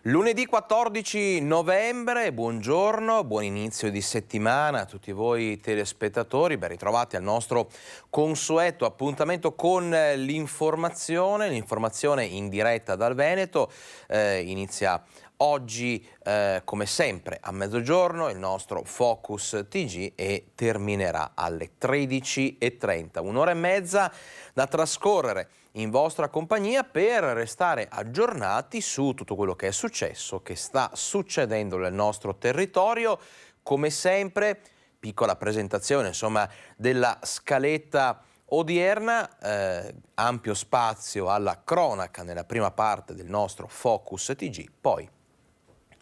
Lunedì 14 novembre, buongiorno, buon inizio di settimana a tutti voi telespettatori, ben ritrovati al nostro consueto appuntamento con l'informazione in diretta dal Veneto. Inizia oggi, come sempre, a mezzogiorno il nostro Focus TG e terminerà alle 13:30, un'ora e mezza da trascorrere in vostra compagnia per restare aggiornati su tutto quello che è successo, che sta succedendo nel nostro territorio. Come sempre, piccola presentazione, insomma, della scaletta odierna, ampio spazio alla cronaca nella prima parte del nostro Focus TG, poi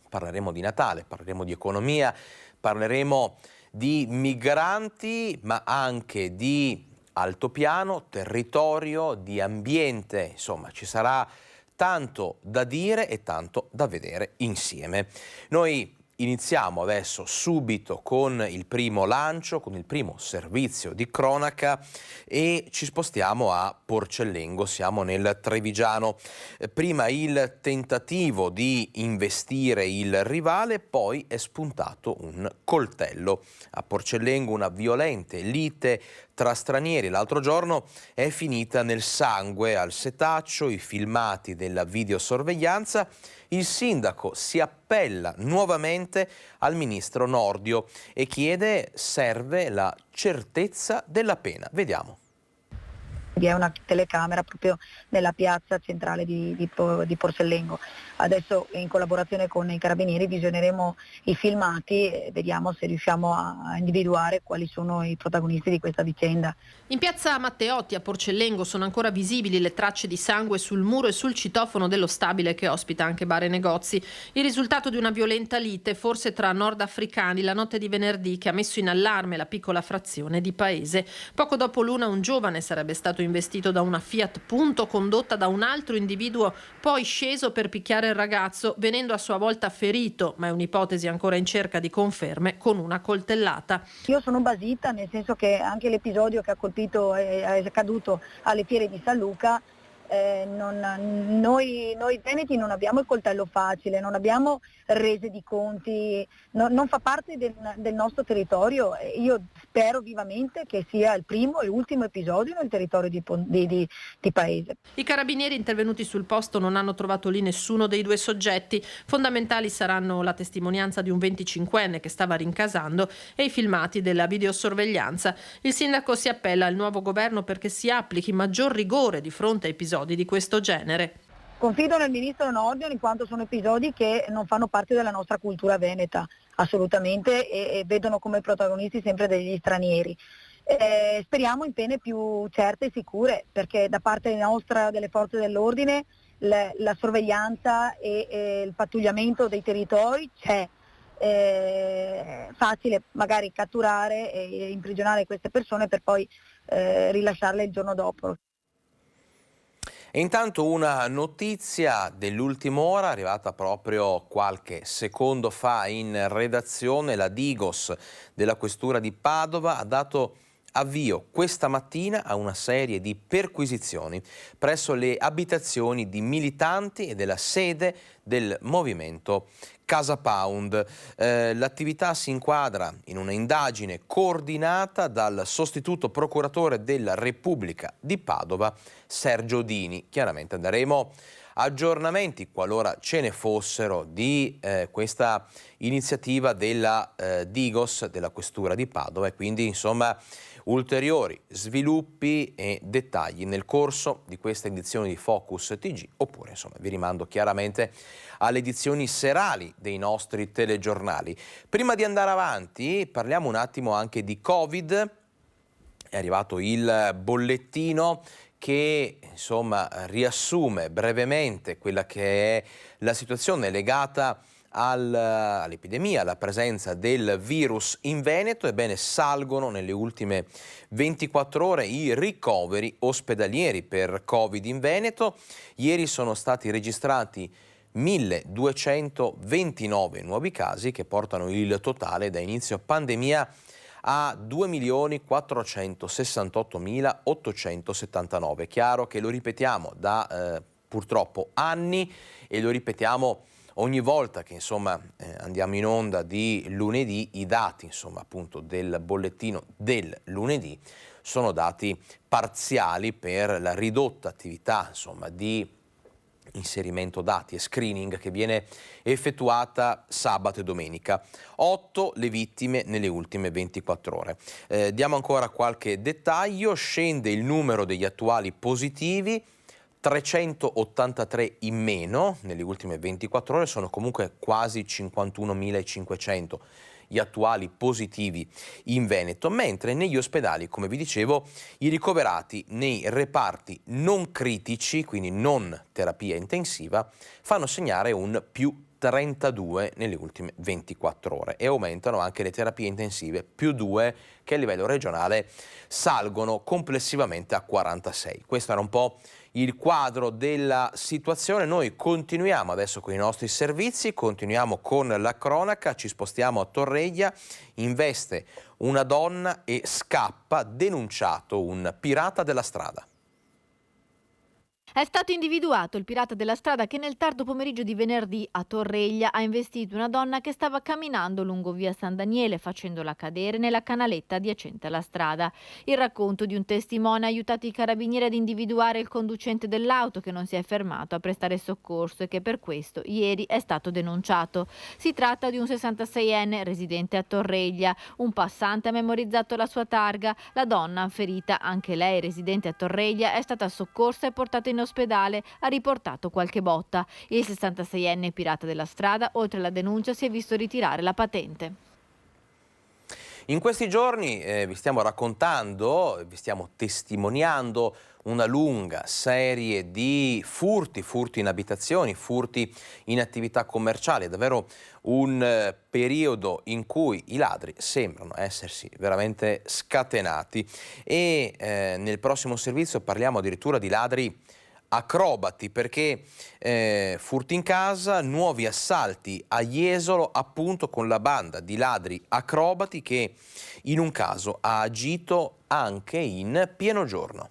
parleremo di Natale, parleremo di economia, parleremo di migranti, ma anche di altopiano, territorio, di ambiente, insomma ci sarà tanto da dire e tanto da vedere insieme. Noi iniziamo adesso subito con il primo lancio, con il primo servizio di cronaca e ci spostiamo a Porcellengo, siamo nel Trevigiano. Prima il tentativo di investire il rivale, poi è spuntato un coltello. A Porcellengo una violente lite tra stranieri l'altro giorno è finita nel sangue al setaccio, i filmati della videosorveglianza. Il sindaco si appella nuovamente al ministro Nordio e chiede serve la certezza della pena. Vediamo. Vi è una telecamera proprio nella piazza centrale di Porcellengo. Adesso in collaborazione con i carabinieri visioneremo i filmati e vediamo se riusciamo a individuare quali sono i protagonisti di questa vicenda. In piazza Matteotti a Porcellengo sono ancora visibili le tracce di sangue sul muro e sul citofono dello stabile che ospita anche bar e negozi. Il risultato di una violenta lite, forse tra nordafricani, la notte di venerdì, che ha messo in allarme la piccola frazione di paese. Poco dopo l'una un giovane sarebbe stato investito da una Fiat Punto condotta da un altro individuo, poi sceso per picchiare il ragazzo, venendo a sua volta ferito, ma è un'ipotesi ancora in cerca di conferme, con una coltellata. Io sono basita, nel senso che anche l'episodio che ha colpito è accaduto alle Fiere di San Luca. Noi veneti non abbiamo il coltello facile, non abbiamo rese di conti, non fa parte del nostro territorio. Io spero vivamente che sia il primo e ultimo episodio nel territorio di paese. I carabinieri intervenuti sul posto non hanno trovato lì nessuno dei due soggetti. Fondamentali saranno la testimonianza di un 25enne che stava rincasando e i filmati della videosorveglianza. Il sindaco si appella al nuovo governo perché si applichi maggior rigore di fronte a episodi di questo genere. Confido nel ministro Nordio in quanto sono episodi che non fanno parte della nostra cultura veneta, assolutamente, e vedono come protagonisti sempre degli stranieri. Speriamo in pene più certe e sicure, perché da parte nostra, delle forze dell'ordine, la sorveglianza e il pattugliamento dei territori c'è. Facile magari catturare e imprigionare queste persone per poi rilasciarle il giorno dopo. E intanto una notizia dell'ultima ora, arrivata proprio qualche secondo fa in redazione. La Digos della Questura di Padova ha dato avvio questa mattina a una serie di perquisizioni presso le abitazioni di militanti e della sede del movimento Casa Pound. L'attività si inquadra in una indagine coordinata dal sostituto procuratore della Repubblica di Padova, Sergio Dini. Chiaramente daremo aggiornamenti, qualora ce ne fossero, di questa iniziativa della Digos, della Questura di Padova, e quindi insomma ulteriori sviluppi e dettagli nel corso di questa edizione di Focus TG, oppure insomma vi rimando chiaramente alle edizioni serali dei nostri telegiornali. Prima di andare avanti parliamo un attimo anche di Covid. È arrivato il bollettino che insomma riassume brevemente quella che è la situazione legata all'epidemia, alla presenza del virus in Veneto. Ebbene, salgono nelle ultime 24 ore i ricoveri ospedalieri per Covid in Veneto. Ieri sono stati registrati 1229 nuovi casi, che portano il totale da inizio pandemia a 2.468.879. Chiaro che lo ripetiamo da purtroppo anni, e lo ripetiamo ogni volta che insomma andiamo in onda di lunedì, i dati insomma appunto del bollettino del lunedì sono dati parziali per la ridotta attività insomma di inserimento dati e screening che viene effettuata sabato e domenica. 8 le vittime nelle ultime 24 ore. Diamo ancora qualche dettaglio: scende il numero degli attuali positivi, 383 in meno nelle ultime 24 ore, sono comunque quasi 51.500 gli attuali positivi in Veneto, mentre negli ospedali, come vi dicevo, i ricoverati nei reparti non critici, quindi non terapia intensiva, fanno segnare un più 32 nelle ultime 24 ore e aumentano anche le terapie intensive, più 2, che a livello regionale salgono complessivamente a 46. Questo era un po' il quadro della situazione. Noi continuiamo adesso con i nostri servizi, continuiamo con la cronaca, ci spostiamo a Torreglia. Investe una donna e scappa, denunciato un pirata della strada. È stato individuato il pirata della strada che nel tardo pomeriggio di venerdì a Torreglia ha investito una donna che stava camminando lungo via San Daniele, facendola cadere nella canaletta adiacente alla strada. Il racconto di un testimone ha aiutato i carabinieri ad individuare il conducente dell'auto, che non si è fermato a prestare soccorso e che per questo ieri è stato denunciato. Si tratta di un 66enne residente a Torreglia. Un passante ha memorizzato la sua targa. La donna, ferita anche lei residente a Torreglia, è stata soccorsa e portata in ospedale, ha riportato qualche botta. Il 66enne pirata della strada, oltre alla denuncia, si è visto ritirare la patente. In questi giorni vi stiamo raccontando, vi stiamo testimoniando una lunga serie di furti in abitazioni, furti in attività commerciali. È davvero un periodo in cui i ladri sembrano essersi veramente scatenati e nel prossimo servizio parliamo addirittura di ladri acrobati, perché furti in casa, nuovi assalti a Jesolo, appunto con la banda di ladri acrobati che in un caso ha agito anche in pieno giorno.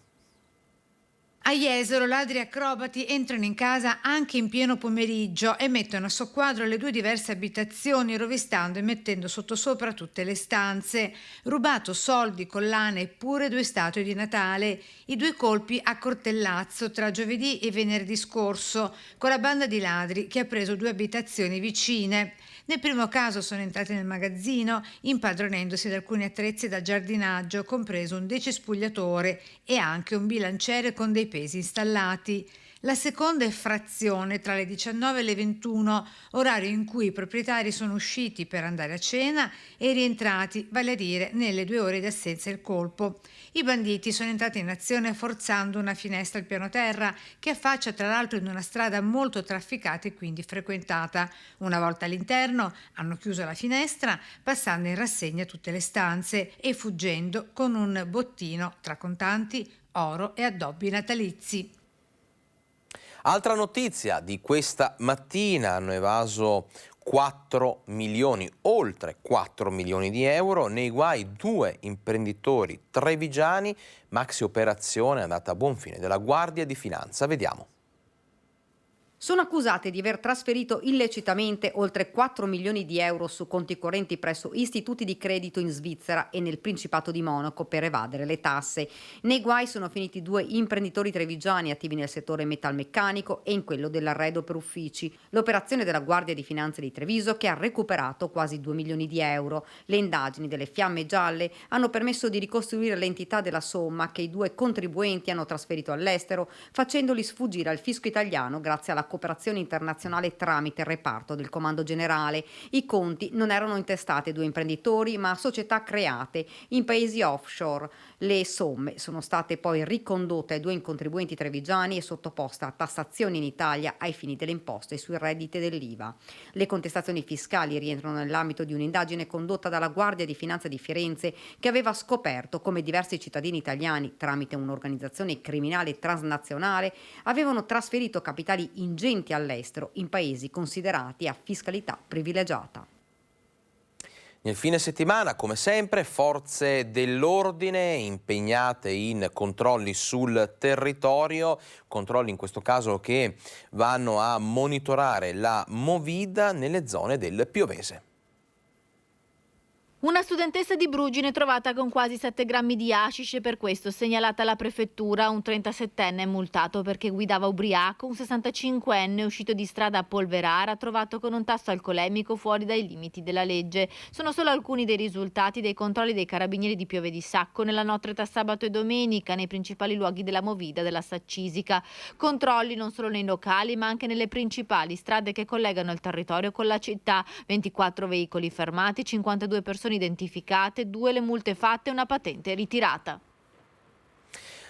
A Jesolo, ladri acrobati entrano in casa anche in pieno pomeriggio e mettono a soqquadro le due diverse abitazioni, rovistando e mettendo sottosopra tutte le stanze. Rubato soldi, collane e pure 2 statue di Natale. I 2 colpi a Cortellazzo tra giovedì e venerdì scorso, con la banda di ladri che ha preso 2 abitazioni vicine. Nel primo caso sono entrati nel magazzino, impadronendosi di alcuni attrezzi da giardinaggio, compreso un decespugliatore e anche un bilanciere con dei pesi installati. La seconda effrazione tra le 19 e le 21, orario in cui i proprietari sono usciti per andare a cena e rientrati, vale a dire nelle 2 ore di assenza del colpo. I banditi sono entrati in azione forzando una finestra al piano terra che affaccia tra l'altro in una strada molto trafficata e quindi frequentata. Una volta all'interno hanno chiuso la finestra, passando in rassegna tutte le stanze e fuggendo con un bottino tra contanti, oro e addobbi natalizi. Altra notizia di questa mattina: hanno evaso 4 milioni, oltre 4 milioni di euro, nei guai 2 imprenditori trevigiani, maxi operazione andata a buon fine della Guardia di Finanza. Vediamo. Sono accusate di aver trasferito illecitamente oltre 4 milioni di euro su conti correnti presso istituti di credito in Svizzera e nel Principato di Monaco per evadere le tasse. Nei guai sono finiti 2 imprenditori trevigiani attivi nel settore metalmeccanico e in quello dell'arredo per uffici. L'operazione della Guardia di Finanza di Treviso che ha recuperato quasi 2 milioni di euro. Le indagini delle Fiamme Gialle hanno permesso di ricostruire l'entità della somma che i 2 contribuenti hanno trasferito all'estero, facendoli sfuggire al fisco italiano grazie alla cooperazione internazionale tramite il reparto del Comando Generale. I conti non erano intestati a 2 imprenditori ma a società create in paesi offshore. Le somme sono state poi ricondotte ai 2 contribuenti trevigiani e sottoposte a tassazione in Italia ai fini delle imposte sui redditi dell'IVA. Le contestazioni fiscali rientrano nell'ambito di un'indagine condotta dalla Guardia di Finanza di Firenze che aveva scoperto come diversi cittadini italiani, tramite un'organizzazione criminale transnazionale, avevano trasferito capitali ingenti all'estero in paesi considerati a fiscalità privilegiata. Nel fine settimana, come sempre, forze dell'ordine impegnate in controlli sul territorio, controlli in questo caso che vanno a monitorare la movida nelle zone del Piovese. Una studentessa di Brugine trovata con quasi 7 grammi di hashish e per questo segnalata alla prefettura. Un 37enne è multato perché guidava ubriaco, un 65enne uscito di strada a Polverara trovato con un tasso alcolemico fuori dai limiti della legge. Sono solo alcuni dei risultati dei controlli dei carabinieri di Piove di Sacco nella notte tra sabato e domenica nei principali luoghi della movida della Saccisica. Controlli non solo nei locali ma anche nelle principali strade che collegano il territorio con la città. 24 veicoli fermati, 52 persone identificate, 2 le multe fatte e una patente ritirata.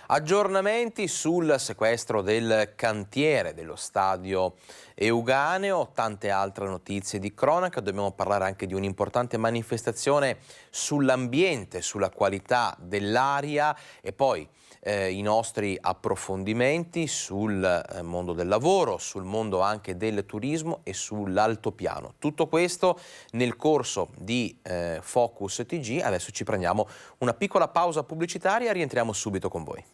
Aggiornamenti sul sequestro del cantiere dello stadio Euganeo, tante altre notizie di cronaca. Dobbiamo parlare anche di un'importante manifestazione sull'ambiente, sulla qualità dell'aria e poi i nostri approfondimenti sul mondo del lavoro, sul mondo anche del turismo e sull'altopiano. Tutto questo nel corso di Focus TG. Adesso ci prendiamo una piccola pausa pubblicitaria e rientriamo subito con voi.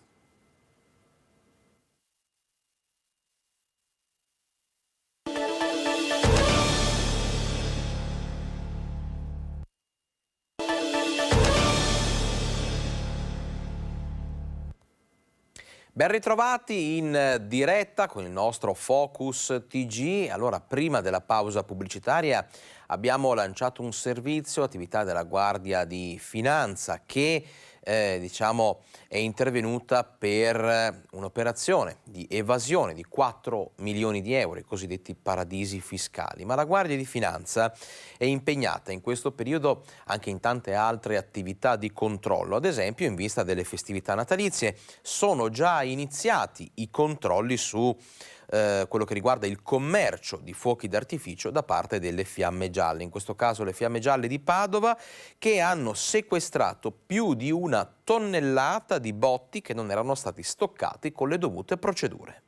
Ben ritrovati in diretta con il nostro Focus TG. Allora, prima della pausa pubblicitaria abbiamo lanciato un servizio, attività della Guardia di Finanza che è intervenuta per un'operazione di evasione di 4 milioni di euro, i cosiddetti paradisi fiscali. Ma la Guardia di Finanza è impegnata in questo periodo anche in tante altre attività di controllo. Ad esempio, in vista delle festività natalizie, sono già iniziati i controlli su quello che riguarda il commercio di fuochi d'artificio da parte delle Fiamme Gialle, in questo caso le Fiamme Gialle di Padova, che hanno sequestrato più di 1 tonnellata di botti che non erano stati stoccati con le dovute procedure.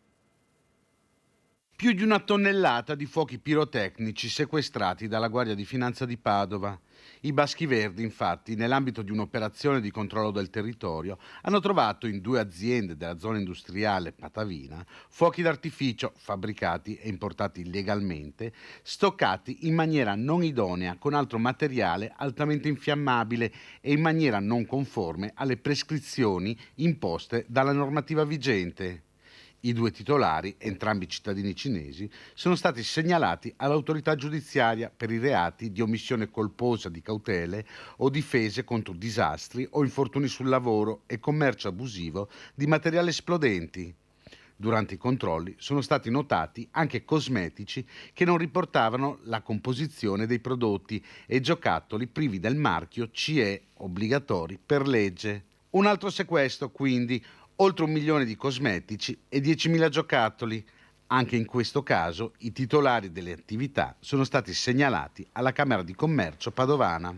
Più di 1 tonnellata di fuochi pirotecnici sequestrati dalla Guardia di Finanza di Padova. I Baschi Verdi, infatti, nell'ambito di un'operazione di controllo del territorio, hanno trovato in 2 aziende della zona industriale patavina fuochi d'artificio fabbricati e importati illegalmente, stoccati in maniera non idonea con altro materiale altamente infiammabile e in maniera non conforme alle prescrizioni imposte dalla normativa vigente. I 2 titolari, entrambi cittadini cinesi, sono stati segnalati all'autorità giudiziaria per i reati di omissione colposa di cautele o difese contro disastri o infortuni sul lavoro e commercio abusivo di materiali esplodenti. Durante i controlli sono stati notati anche cosmetici che non riportavano la composizione dei prodotti e giocattoli privi del marchio CE obbligatori per legge. Un altro sequestro, quindi, oltre 1 milione di cosmetici e 10.000 giocattoli. Anche in questo caso i titolari delle attività sono stati segnalati alla Camera di Commercio padovana.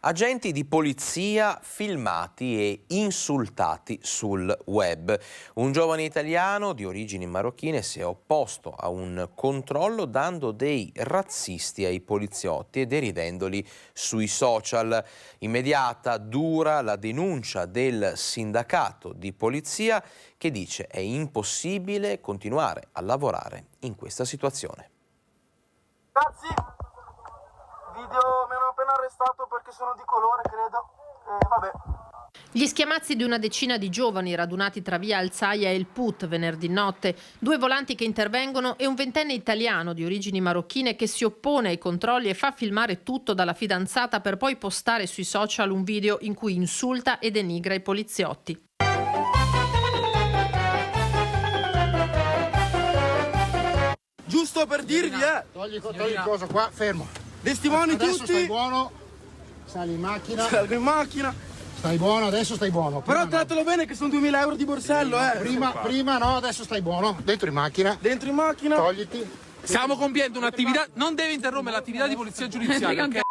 Agenti di polizia filmati e insultati sul web. Un giovane italiano di origini marocchine si è opposto a un controllo dando dei razzisti ai poliziotti e deridendoli sui social. Immediata, dura la denuncia del sindacato di polizia che dice è impossibile continuare a lavorare in questa situazione. Ragazzi, video mi hanno appena arrestato perché sono di colore, credo. Vabbè. Gli schiamazzi di una decina di giovani radunati tra via Alzaia e il Put venerdì notte, 2 volanti che intervengono e un 20enne italiano di origini marocchine che si oppone ai controlli e fa filmare tutto dalla fidanzata per poi postare sui social un video in cui insulta e denigra i poliziotti. Giusto per dirvi, Togli cosa qua, fermo. testimoni Adesso tutti. stai buono, sali in macchina. Salgo in macchina. Stai buono, adesso stai buono. Però Prima trattatelo bene che sono 2.000 euro di borsello, prima no, adesso stai buono. Dentro in macchina. Dentro in macchina. Togliti. Stiamo compiendo un'attività, non deve interrompere l'attività di polizia giudiziaria. Okay?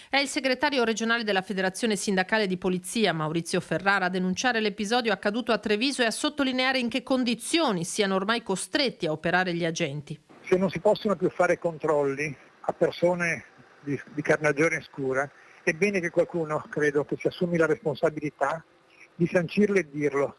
È il segretario regionale della Federazione Sindacale di Polizia, Maurizio Ferrara, a denunciare l'episodio accaduto a Treviso e a sottolineare in che condizioni siano ormai costretti a operare gli agenti. Se non si possono più fare controlli a persone di carnagione scura, è bene che qualcuno, credo, che si assumi la responsabilità di sancirlo e dirlo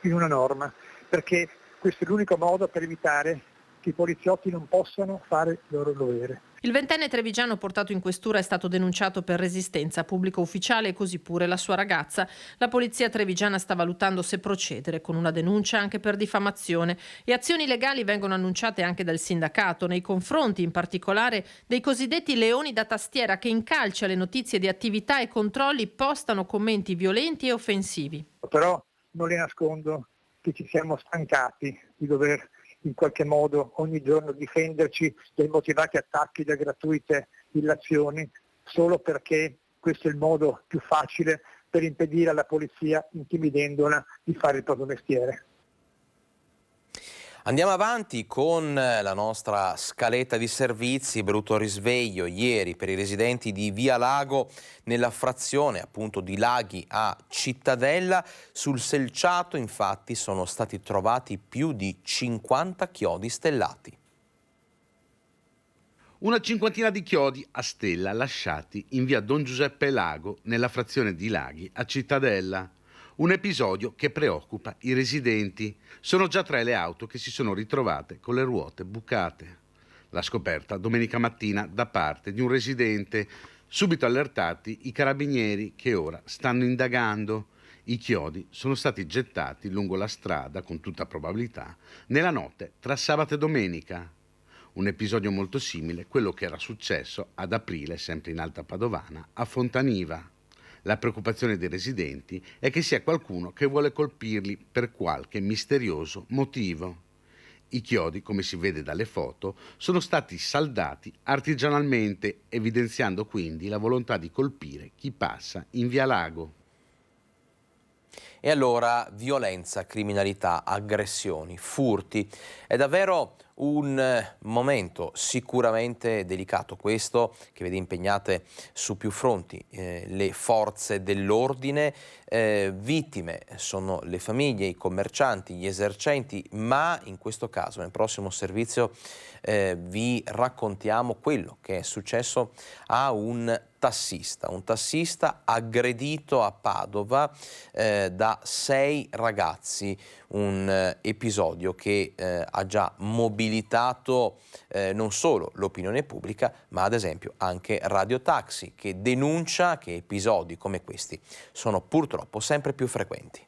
in una norma, perché questo è l'unico modo per evitare che i poliziotti non possano fare il loro dovere. Il ventenne trevigiano portato in questura è stato denunciato per resistenza a pubblico ufficiale e così pure la sua ragazza. La polizia trevigiana sta valutando se procedere con una denuncia anche per diffamazione e azioni legali vengono annunciate anche dal sindacato nei confronti in particolare dei cosiddetti leoni da tastiera che in calce alle notizie di attività e controlli postano commenti violenti e offensivi. Però non le nascondo che ci siamo stancati di dover in qualche modo ogni giorno difenderci dai motivati attacchi, da gratuite illazioni, solo perché questo è il modo più facile per impedire alla polizia, intimidendola, di fare il proprio mestiere. Andiamo avanti con la nostra scaletta di servizi. Brutto risveglio ieri per i residenti di Via Lago nella frazione appunto di Laghi a Cittadella. Sul selciato infatti sono stati trovati più di 50 chiodi stellati. Una cinquantina di chiodi a stella lasciati in via Don Giuseppe Lago nella frazione di Laghi a Cittadella. Un episodio che preoccupa i residenti. Sono già 3 le auto che si sono ritrovate con le ruote bucate. La scoperta domenica mattina da parte di un residente. Subito allertati i carabinieri che ora stanno indagando. I chiodi sono stati gettati lungo la strada, con tutta probabilità, nella notte tra sabato e domenica. Un episodio molto simile a quello che era successo ad aprile, sempre in Alta Padovana, a Fontaniva. La preoccupazione dei residenti è che sia qualcuno che vuole colpirli per qualche misterioso motivo. I chiodi, come si vede dalle foto, sono stati saldati artigianalmente, evidenziando quindi la volontà di colpire chi passa in Via Lago. E allora violenza, criminalità, aggressioni, furti. È davvero un momento sicuramente delicato questo, che vede impegnate su più fronti le forze dell'ordine. Vittime sono le famiglie, i commercianti, gli esercenti, ma in questo caso, nel prossimo servizio, vi raccontiamo quello che è successo a un tassista aggredito a Padova da 6 ragazzi, un episodio che ha già mobilitato non solo l'opinione pubblica, ma ad esempio anche Radio Taxi, che denuncia che episodi come questi sono purtroppo sempre più frequenti.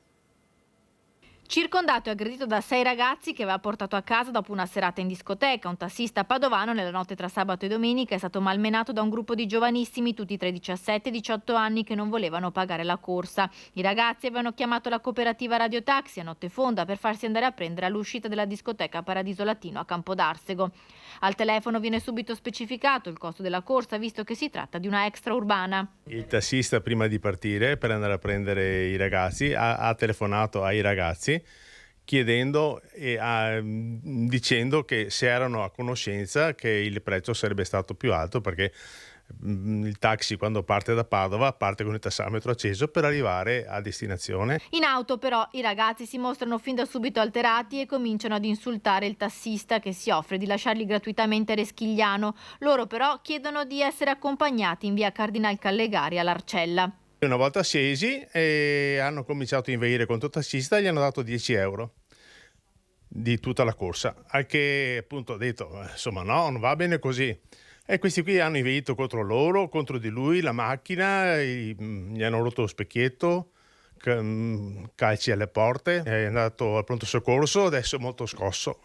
Circondato e aggredito da 6 ragazzi che aveva portato a casa dopo una serata in discoteca, un tassista padovano nella notte tra sabato e domenica è stato malmenato da un gruppo di giovanissimi, tutti tra i 17 e i 18 anni, che non volevano pagare la corsa. I ragazzi avevano chiamato la cooperativa Radio Taxi a notte fonda per farsi andare a prendere all'uscita della discoteca Paradiso Latino a Campodarsego. Al telefono viene subito specificato il costo della corsa, visto che si tratta di una extraurbana. Il tassista, prima di partire per andare a prendere i ragazzi, ha telefonato ai ragazzi chiedendo e dicendo che se erano a conoscenza che il prezzo sarebbe stato più alto, perché il taxi, quando parte da Padova, parte con il tassametro acceso per arrivare a destinazione. In auto però i ragazzi si mostrano fin da subito alterati e cominciano ad insultare il tassista, che si offre di lasciarli gratuitamente a Reschigliano. Loro però chiedono di essere accompagnati in via Cardinal Callegari all'Arcella. Una volta scesi hanno cominciato a inveire contro il tassista e gli hanno dato 10 euro di tutta la corsa, al che appunto ho detto insomma no, non va bene così. E questi qui hanno inveito contro loro, contro di lui, la macchina, gli hanno rotto lo specchietto, calci alle porte, è andato al pronto soccorso, adesso è molto scosso.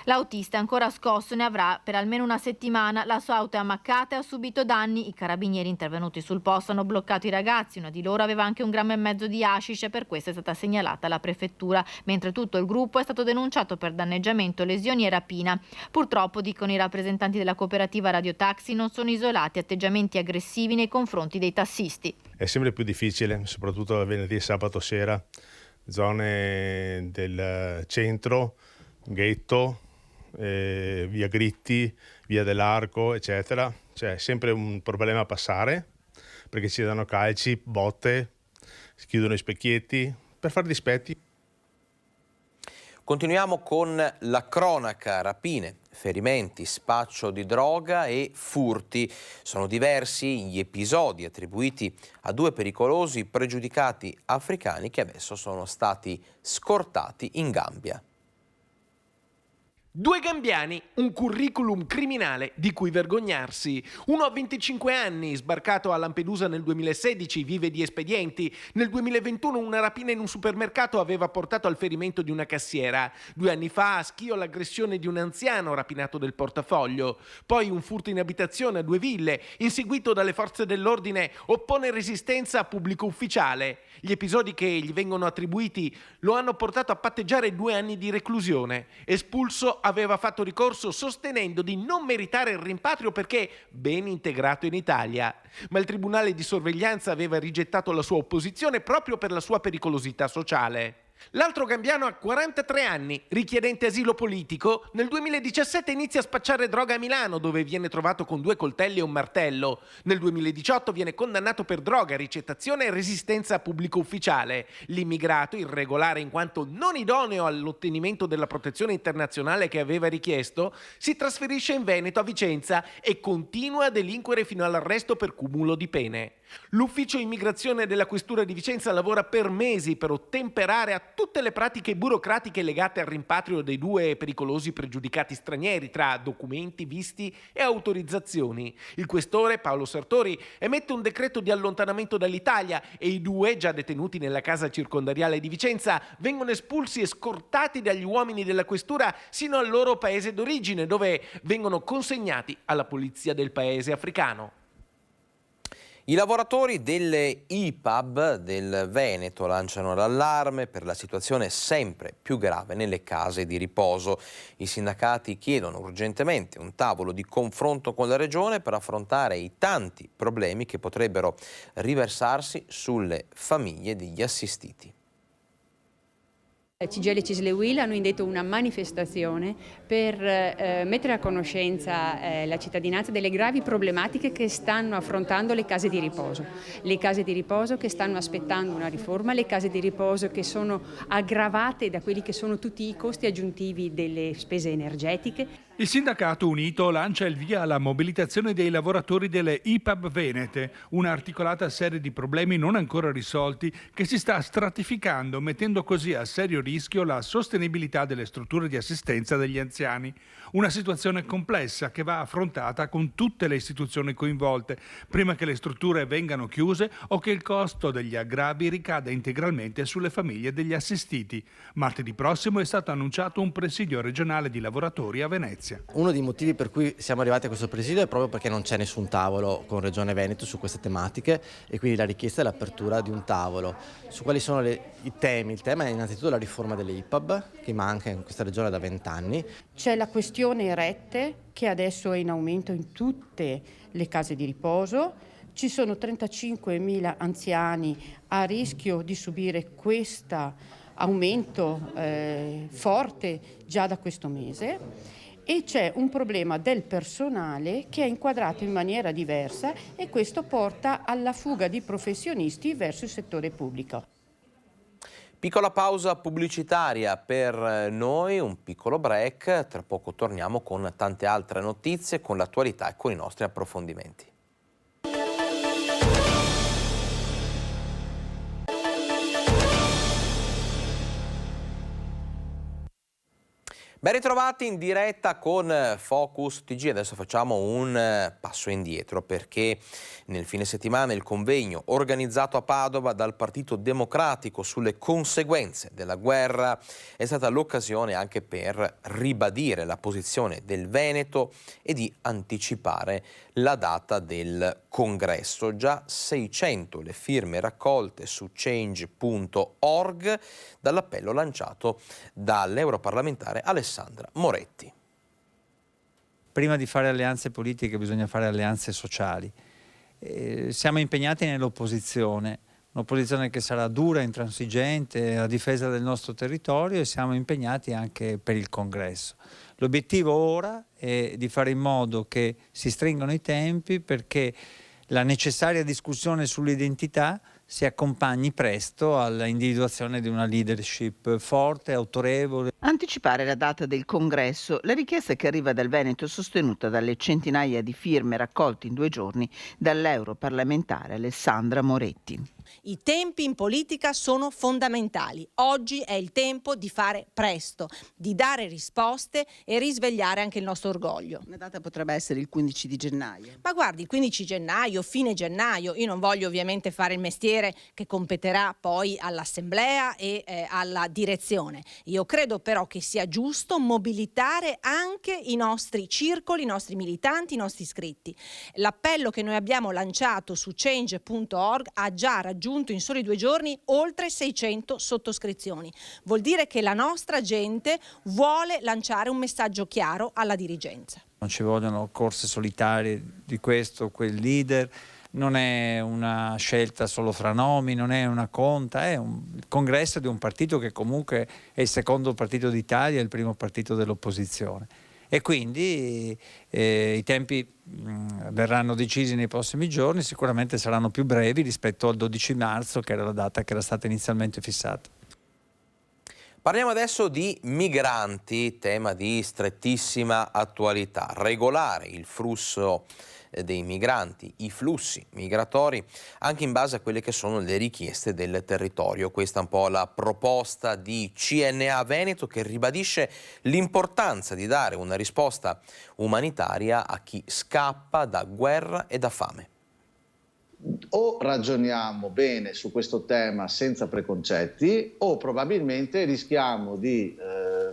L'autista, ancora scosso, ne avrà per almeno una settimana. La sua auto è ammaccata e ha subito danni. I carabinieri intervenuti sul posto hanno bloccato i ragazzi. Uno di loro aveva anche 1,5 grammi di hashish e per questo è stata segnalata alla prefettura, mentre tutto il gruppo è stato denunciato per danneggiamento, lesioni e rapina. Purtroppo, dicono i rappresentanti della cooperativa Radio Taxi, non sono isolati atteggiamenti aggressivi nei confronti dei tassisti. È sempre più difficile, soprattutto venerdì e sabato sera, zone del centro, Ghetto, via Gritti, via dell'Arco, eccetera. C'è sempre un problema a passare, perché ci danno calci, botte, si chiudono i specchietti per fare dispetti. Continuiamo con la cronaca: rapine, ferimenti, spaccio di droga e furti. Sono diversi gli episodi attribuiti a 2 pericolosi pregiudicati africani che adesso sono stati scortati in Gambia. 2 gambiani, un curriculum criminale di cui vergognarsi. Uno ha 25 anni, sbarcato a Lampedusa nel 2016, vive di espedienti. Nel 2021 una rapina in un supermercato aveva portato al ferimento di una cassiera. 2 anni fa a Schio l'aggressione di un anziano rapinato del portafoglio. Poi un furto in abitazione a 2 ville. Inseguito dalle forze dell'ordine, oppone resistenza a pubblico ufficiale. Gli episodi che gli vengono attribuiti lo hanno portato a patteggiare 2 anni di reclusione. Espulso, aveva fatto ricorso sostenendo di non meritare il rimpatrio perché ben integrato in Italia. Ma il tribunale di sorveglianza aveva rigettato la sua opposizione proprio per la sua pericolosità sociale. L'altro gambiano ha 43 anni, richiedente asilo politico. Nel 2017 inizia a spacciare droga a Milano, dove viene trovato con 2 coltelli e un martello. Nel 2018 viene condannato per droga, ricettazione e resistenza a pubblico ufficiale. L'immigrato, irregolare in quanto non idoneo all'ottenimento della protezione internazionale che aveva richiesto, si trasferisce in Veneto, a Vicenza, e continua a delinquere fino all'arresto per cumulo di pene. L'ufficio immigrazione della questura di Vicenza lavora per mesi per ottemperare a tutte le pratiche burocratiche legate al rimpatrio dei 2 pericolosi pregiudicati stranieri, tra documenti, visti e autorizzazioni. Il questore Paolo Sartori emette un decreto di allontanamento dall'Italia e i 2, già detenuti nella casa circondariale di Vicenza, vengono espulsi e scortati dagli uomini della questura sino al loro paese d'origine, dove vengono consegnati alla polizia del paese africano. I lavoratori delle IPAB del Veneto lanciano l'allarme per la situazione sempre più grave nelle case di riposo. I sindacati chiedono urgentemente un tavolo di confronto con la Regione per affrontare i tanti problemi che potrebbero riversarsi sulle famiglie degli assistiti. CGIL e CISL e UIL hanno indetto una manifestazione per mettere a conoscenza la cittadinanza delle gravi problematiche che stanno affrontando le case di riposo. Le case di riposo che stanno aspettando una riforma, le case di riposo che sono aggravate da quelli che sono tutti i costi aggiuntivi delle spese energetiche. Il sindacato unito lancia il via alla mobilitazione dei lavoratori delle IPAB venete, una articolata serie di problemi non ancora risolti che si sta stratificando, mettendo così a serio rischio la sostenibilità delle strutture di assistenza degli anziani. Una situazione complessa che va affrontata con tutte le istituzioni coinvolte, prima che le strutture vengano chiuse o che il costo degli aggravi ricada integralmente sulle famiglie degli assistiti. Martedì prossimo è stato annunciato un presidio regionale di lavoratori a Venezia. Uno dei motivi per cui siamo arrivati a questo presidio è proprio perché non c'è nessun tavolo con Regione Veneto su queste tematiche e quindi la richiesta è l'apertura di un tavolo. Su quali sono i temi? Il tema è innanzitutto la riforma delle IPAB, che manca in questa regione da 20 anni. C'è la questione rette, che adesso è in aumento in tutte le case di riposo. Ci sono 35.000 anziani a rischio di subire questo aumento forte già da questo mese. E c'è un problema del personale che è inquadrato in maniera diversa e questo porta alla fuga di professionisti verso il settore pubblico. Piccola pausa pubblicitaria per noi, un piccolo break, tra poco torniamo con tante altre notizie, con l'attualità e con i nostri approfondimenti. Ben ritrovati in diretta con Focus TG. Adesso facciamo un passo indietro perché nel fine settimana il convegno organizzato a Padova dal Partito Democratico sulle conseguenze della guerra è stata l'occasione anche per ribadire la posizione del Veneto e di anticipare la data del congresso. Già 600 le firme raccolte su change.org dall'appello lanciato dall'europarlamentare Alessandra Moretti. Prima di fare alleanze politiche bisogna fare alleanze sociali. Siamo impegnati nell'opposizione, un'opposizione che sarà dura, intransigente, a difesa del nostro territorio, e siamo impegnati anche per il congresso. L'obiettivo ora è di fare in modo che si stringano i tempi perché la necessaria discussione sull'identità si accompagni presto all'individuazione di una leadership forte, autorevole. Anticipare la data del congresso, la richiesta che arriva dal Veneto è sostenuta dalle centinaia di firme raccolte in 2 giorni dall'europarlamentare Alessandra Moretti. I tempi in politica sono fondamentali. Oggi è il tempo di fare presto, di dare risposte e risvegliare anche il nostro orgoglio. La data potrebbe essere il 15 di gennaio. Ma guardi, il 15 gennaio, fine gennaio, io non voglio ovviamente fare il mestiere che competerà poi all'Assemblea e alla direzione. Io credo però che sia giusto mobilitare anche i nostri circoli, i nostri militanti, i nostri iscritti. L'appello che noi abbiamo lanciato su change.org ha già raggiunto in soli 2 giorni oltre 600 sottoscrizioni. Vuol dire che la nostra gente vuole lanciare un messaggio chiaro alla dirigenza. Non ci vogliono corse solitarie di questo o quel leader, non è una scelta solo fra nomi, non è una conta, è il congresso di un partito che comunque è il secondo partito d'Italia e il primo partito dell'opposizione. E quindi i tempi verranno decisi nei prossimi giorni, sicuramente saranno più brevi rispetto al 12 marzo, che era la data che era stata inizialmente fissata. Parliamo adesso di migranti, tema di strettissima attualità. Regolare il flusso dei migranti, i flussi migratori, anche in base a quelle che sono le richieste del territorio. Questa è un po' la proposta di CNA Veneto, che ribadisce l'importanza di dare una risposta umanitaria a chi scappa da guerra e da fame. O ragioniamo bene su questo tema senza preconcetti, o probabilmente rischiamo di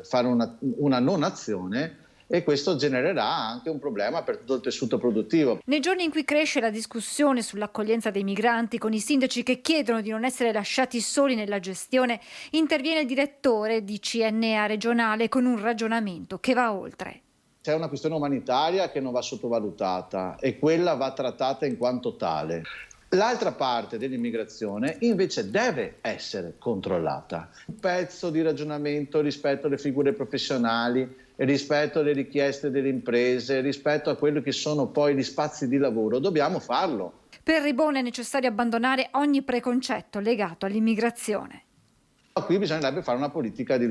fare una non azione, e questo genererà anche un problema per tutto il tessuto produttivo. Nei giorni in cui cresce la discussione sull'accoglienza dei migranti, con i sindaci che chiedono di non essere lasciati soli nella gestione, interviene il direttore di CNA regionale con un ragionamento che va oltre. C'è una questione umanitaria che non va sottovalutata e quella va trattata in quanto tale. L'altra parte dell'immigrazione invece deve essere controllata. Un pezzo di ragionamento rispetto alle figure professionali, rispetto alle richieste delle imprese, rispetto a quelli che sono poi gli spazi di lavoro, dobbiamo farlo. Per Ribone è necessario abbandonare ogni preconcetto legato all'immigrazione. Qui bisognerebbe fare una politica di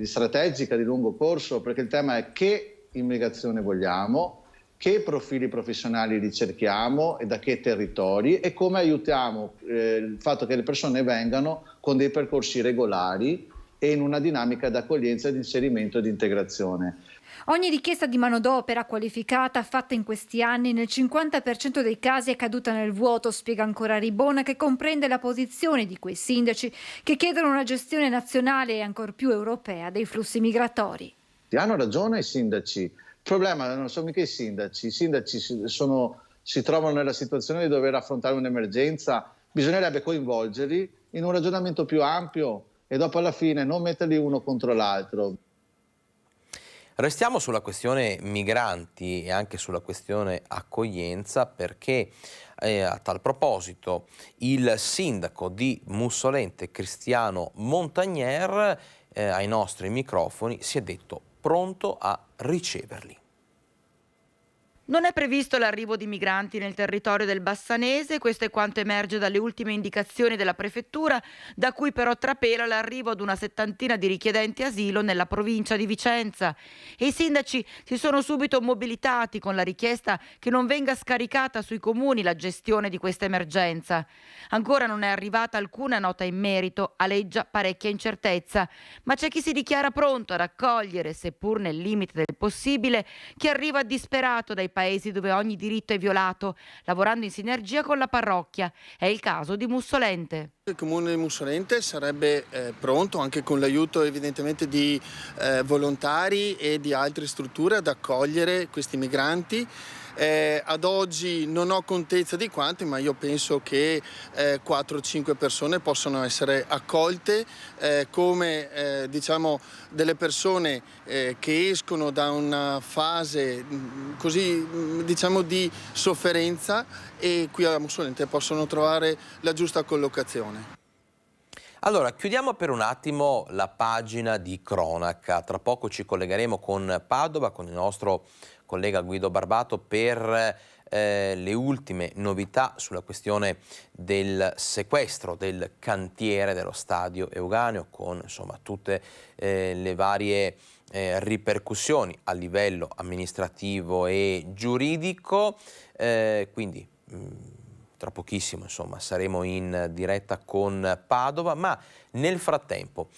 strategica, di lungo corso, perché il tema è che immigrazione vogliamo, che profili professionali ricerchiamo e da che territori, e come aiutiamo il fatto che le persone vengano con dei percorsi regolari e in una dinamica d'accoglienza, di inserimento e di integrazione. Ogni richiesta di manodopera qualificata fatta in questi anni nel 50% dei casi è caduta nel vuoto, spiega ancora Ribona, che comprende la posizione di quei sindaci che chiedono una gestione nazionale e ancor più europea dei flussi migratori. Hanno ragione i sindaci. Il problema non sono mica i sindaci si trovano nella situazione di dover affrontare un'emergenza, bisognerebbe coinvolgerli in un ragionamento più ampio e dopo alla fine non metterli uno contro l'altro. Restiamo sulla questione migranti e anche sulla questione accoglienza, perché a tal proposito il sindaco di Mussolente, Cristiano Montagnier, ai nostri microfoni si è detto pronto a riceverli. Non è previsto l'arrivo di migranti nel territorio del Bassanese, questo è quanto emerge dalle ultime indicazioni della prefettura, da cui però trapela l'arrivo ad una 70 di richiedenti asilo nella provincia di Vicenza. E i sindaci si sono subito mobilitati con la richiesta che non venga scaricata sui comuni la gestione di questa emergenza. Ancora non è arrivata alcuna nota in merito, aleggia parecchia incertezza, ma c'è chi si dichiara pronto ad accogliere, seppur nel limite del possibile, chi arriva disperato dai paesi dove ogni diritto è violato, lavorando in sinergia con la parrocchia. È il caso di Mussolente. Il comune di Mussolente sarebbe pronto, anche con l'aiuto evidentemente di volontari e di altre strutture, ad accogliere questi migranti. Ad oggi non ho contezza di quanti, ma io penso che 4-5 persone possano essere accolte come diciamo delle persone che escono da una fase così diciamo di sofferenza e qui a Mussolente possono trovare la giusta collocazione. Allora, chiudiamo per un attimo la pagina di cronaca. Tra poco ci collegheremo con Padova, con il nostro collega Guido Barbato, per le ultime novità sulla questione del sequestro del cantiere dello stadio Euganeo, con insomma tutte le varie ripercussioni a livello amministrativo e giuridico, quindi tra pochissimo insomma saremo in diretta con Padova, ma nel frattempo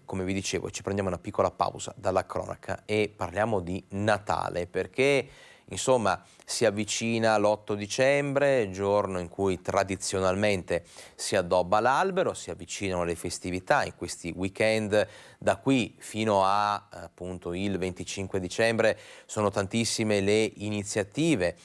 come vi dicevo ci prendiamo una piccola pausa dalla cronaca e parliamo di Natale, perché insomma si avvicina l'8 dicembre, giorno in cui tradizionalmente si addobba l'albero, si avvicinano le festività in questi weekend. Da qui fino a appunto il 25 dicembre sono tantissime le iniziative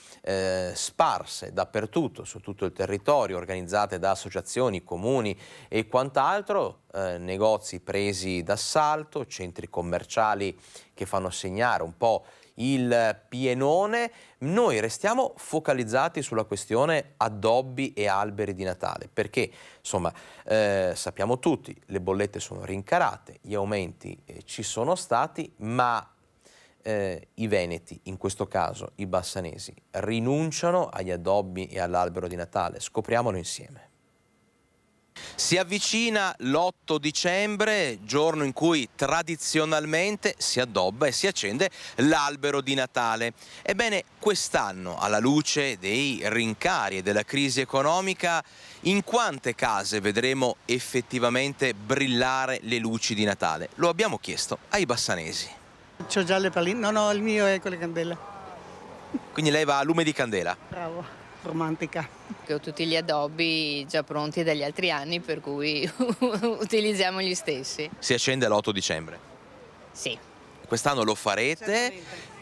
sparse dappertutto, su tutto il territorio, organizzate da associazioni, comuni e quant'altro, negozi presi d'assalto, centri commerciali che fanno segnare un po' il pienone. Noi restiamo focalizzati sulla questione addobbi e alberi di Natale, perché insomma sappiamo tutti, le bollette sono rincarate, gli aumenti ci sono stati, ma i veneti, in questo caso i bassanesi, rinunciano agli addobbi e all'albero di Natale. Scopriamolo insieme. Si avvicina l'8 dicembre, giorno in cui tradizionalmente si addobba e si accende l'albero di Natale. Ebbene, quest'anno, alla luce dei rincari e della crisi economica, in quante case vedremo effettivamente brillare le luci di Natale? Lo abbiamo chiesto ai bassanesi. C'ho già le palline, no, il mio è con le candele. Quindi lei va a lume di candela? Bravo. Romantica. Che ho tutti gli addobbi già pronti dagli altri anni, per cui utilizziamo gli stessi. Si accende l'8 dicembre? Sì. Quest'anno lo farete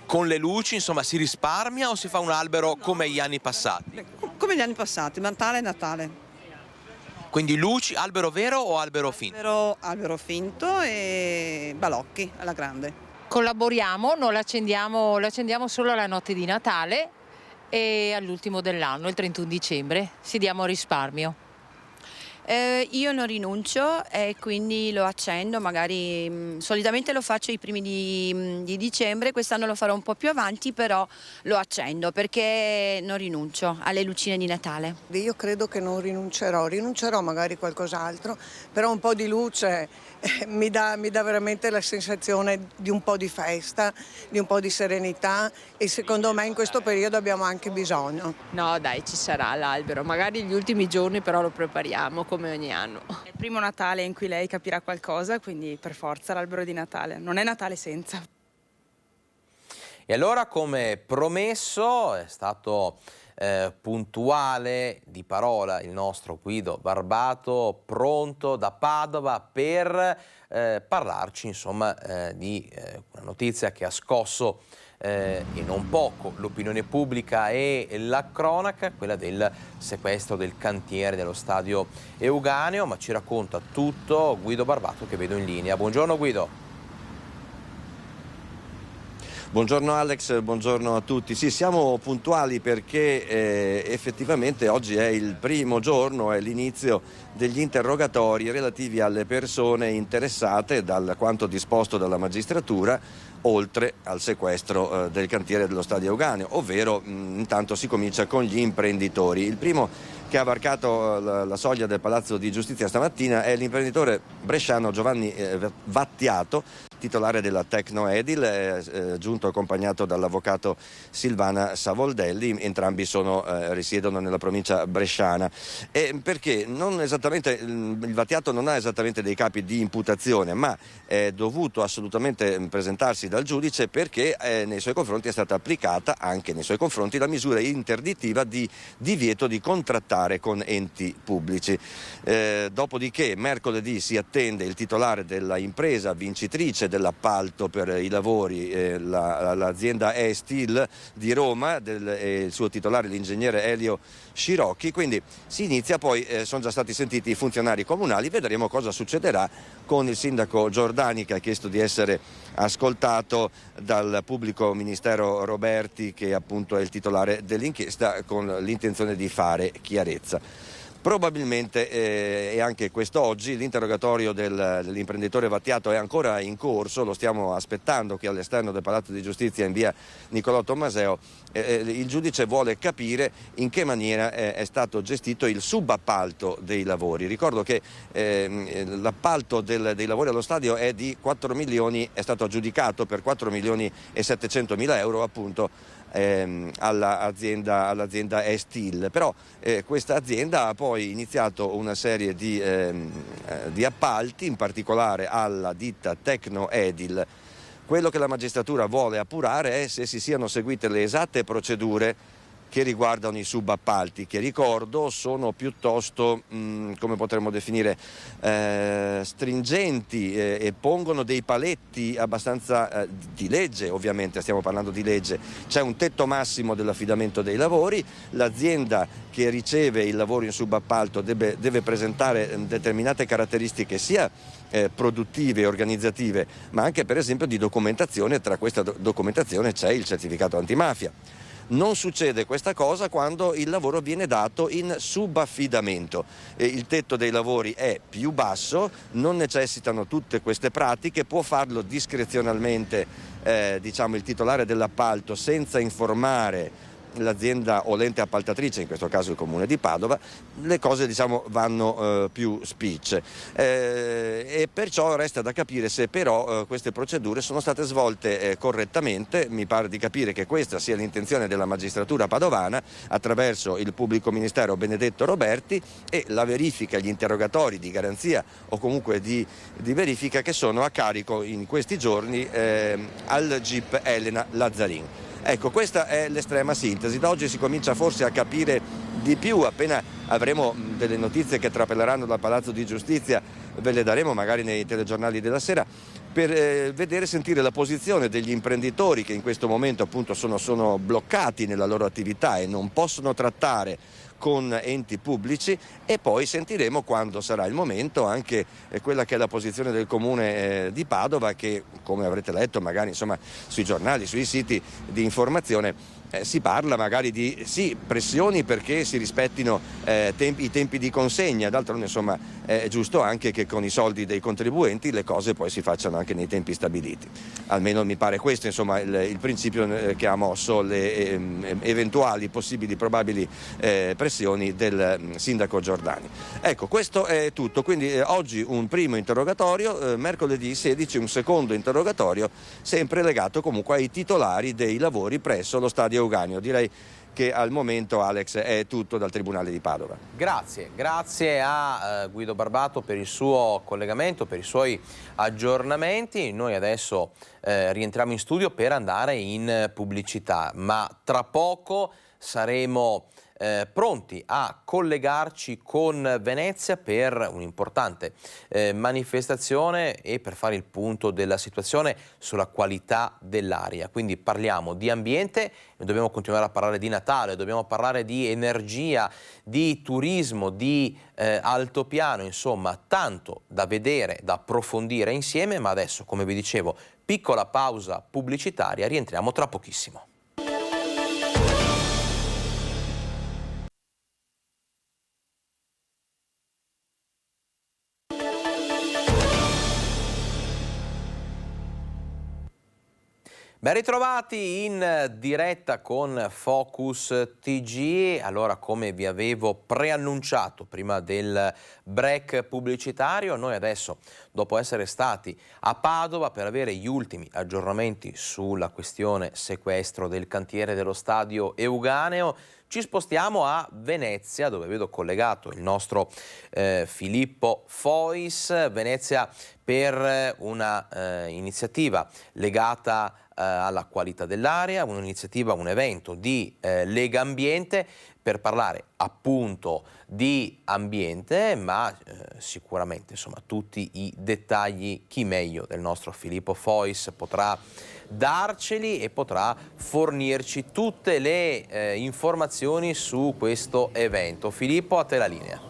con le luci, insomma si risparmia o si fa un albero come gli anni passati? Come gli anni passati, Natale è Natale. Quindi luci, albero vero o albero finto? Albero finto e balocchi alla grande. Collaboriamo, non lo accendiamo solo la notte di Natale e all'ultimo dell'anno, il 31 dicembre, si diamo risparmio. Io non rinuncio e quindi lo accendo, magari solitamente lo faccio i primi di dicembre, quest'anno lo farò un po' più avanti, però lo accendo perché non rinuncio alle lucine di Natale. Io credo che non rinuncerò magari qualcos'altro, però un po' di luce mi dà veramente la sensazione di un po' di festa, di un po' di serenità e secondo me in questo periodo abbiamo anche bisogno. No dai, ci sarà l'albero, magari gli ultimi giorni però lo prepariamo come ogni anno. È il primo Natale in cui lei capirà qualcosa, quindi per forza l'albero di Natale, non è Natale senza. E allora, come promesso, è stato puntuale di parola il nostro Guido Barbato, pronto da Padova per parlarci insomma di una notizia che ha scosso e non poco l'opinione pubblica e la cronaca, quella del sequestro del cantiere dello stadio Euganeo, ma ci racconta tutto Guido Barbato, che vedo in linea. Buongiorno Guido. Buongiorno Alex, buongiorno a tutti. Sì, siamo puntuali perché effettivamente oggi è il primo giorno, è l'inizio degli interrogatori relativi alle persone interessate da quanto disposto dalla magistratura, oltre al sequestro del cantiere dello stadio Euganeo, ovvero intanto si comincia con gli imprenditori. Il primo che ha varcato la soglia del Palazzo di Giustizia stamattina è l'imprenditore bresciano Giovanni Vattiato, titolare della Tecnoedil, giunto accompagnato dall'avvocato Silvana Savoldelli. Entrambi risiedono nella provincia bresciana. Perché il Vattiato non ha esattamente dei capi di imputazione, ma è dovuto assolutamente presentarsi dal giudice perché nei suoi confronti è stata applicata anche nei suoi confronti la misura interdittiva di divieto di contrattare con enti pubblici. Dopodiché mercoledì si attende il titolare della impresa vincitrice dell'appalto per i lavori, l'azienda E-Steel di Roma, e il suo titolare l'ingegnere Elio Scirocchi. Quindi si inizia, poi sono già stati sentiti i funzionari comunali, vedremo cosa succederà con il sindaco Giordani, che ha chiesto di essere ascoltato dal pubblico ministero Roberti, che appunto è il titolare dell'inchiesta, con l'intenzione di fare chiarezza. Probabilmente, e anche quest'oggi, l'interrogatorio dell'imprenditore Vattiato è ancora in corso, lo stiamo aspettando qui all'esterno del Palazzo di Giustizia in via Niccolò Tommaseo. Il giudice vuole capire in che maniera è stato gestito il subappalto dei lavori. Ricordo che l'appalto dei lavori allo stadio è di 4 milioni, è stato aggiudicato per 4 milioni e 700 mila euro appunto all'azienda Estil, però questa azienda ha poi iniziato una serie di appalti, in particolare alla ditta Tecnoedil. Quello che la magistratura vuole appurare è se si siano seguite le esatte procedure che riguardano i subappalti, che ricordo sono piuttosto, come potremmo definire, stringenti e pongono dei paletti abbastanza di legge, ovviamente stiamo parlando di legge. C'è un tetto massimo dell'affidamento dei lavori, l'azienda che riceve il lavoro in subappalto deve presentare determinate caratteristiche sia produttive e organizzative, ma anche per esempio di documentazione. Tra questa documentazione c'è il certificato antimafia. Non succede questa cosa quando il lavoro viene dato in subaffidamento. Il tetto dei lavori è più basso, non necessitano tutte queste pratiche, può farlo discrezionalmente il titolare dell'appalto senza informare l'azienda o l'ente appaltatrice, in questo caso il Comune di Padova. Le cose vanno più spicce e perciò resta da capire se però queste procedure sono state svolte correttamente. Mi pare di capire che questa sia l'intenzione della magistratura padovana attraverso il pubblico ministero Benedetto Roberti e la verifica, gli interrogatori di garanzia o comunque di verifica che sono a carico in questi giorni al GIP Elena Lazzarin. Ecco, questa è l'estrema sintesi. Da oggi si comincia forse a capire di più, appena avremo delle notizie che trapeleranno dal Palazzo di Giustizia, ve le daremo magari nei telegiornali della sera, per vedere e sentire la posizione degli imprenditori che in questo momento appunto sono bloccati nella loro attività e non possono trattare con enti pubblici, e poi sentiremo, quando sarà il momento, anche quella che è la posizione del Comune di Padova, che, come avrete letto magari sui giornali, sui siti di informazione, si parla magari di pressioni perché si rispettino i tempi di consegna. D'altronde è giusto anche che con i soldi dei contribuenti le cose poi si facciano anche nei tempi stabiliti. Almeno mi pare questo il principio che ha mosso le eventuali possibili probabili pressioni del sindaco Giordani. Ecco, questo è tutto. Quindi oggi un primo interrogatorio, mercoledì 16 un secondo interrogatorio, sempre legato comunque ai titolari dei lavori presso lo stadio Euganeo. Direi che al momento, Alex, è tutto dal Tribunale di Padova. Grazie a Guido Barbato per il suo collegamento, per i suoi aggiornamenti. Noi adesso rientriamo in studio per andare in pubblicità, ma tra poco saremo pronti a collegarci con Venezia per un'importante manifestazione e per fare il punto della situazione sulla qualità dell'aria. Quindi parliamo di ambiente, dobbiamo continuare a parlare di Natale, dobbiamo parlare di energia, di turismo, di altopiano, insomma tanto da vedere, da approfondire insieme, ma adesso, come vi dicevo, piccola pausa pubblicitaria, rientriamo tra pochissimo. Ben ritrovati in diretta con Focus TG. Allora, come vi avevo preannunciato prima del break pubblicitario, noi adesso, dopo essere stati a Padova per avere gli ultimi aggiornamenti sulla questione sequestro del cantiere dello stadio Euganeo, ci spostiamo a Venezia, dove vedo collegato il nostro Filippo Fois. Venezia per una iniziativa legata alla qualità dell'aria, un'iniziativa, un evento di Lega Ambiente per parlare appunto di ambiente, ma sicuramente tutti i dettagli chi meglio del nostro Filippo Fois potrà darceli e potrà fornirci tutte le informazioni su questo evento. Filippo, a te la linea.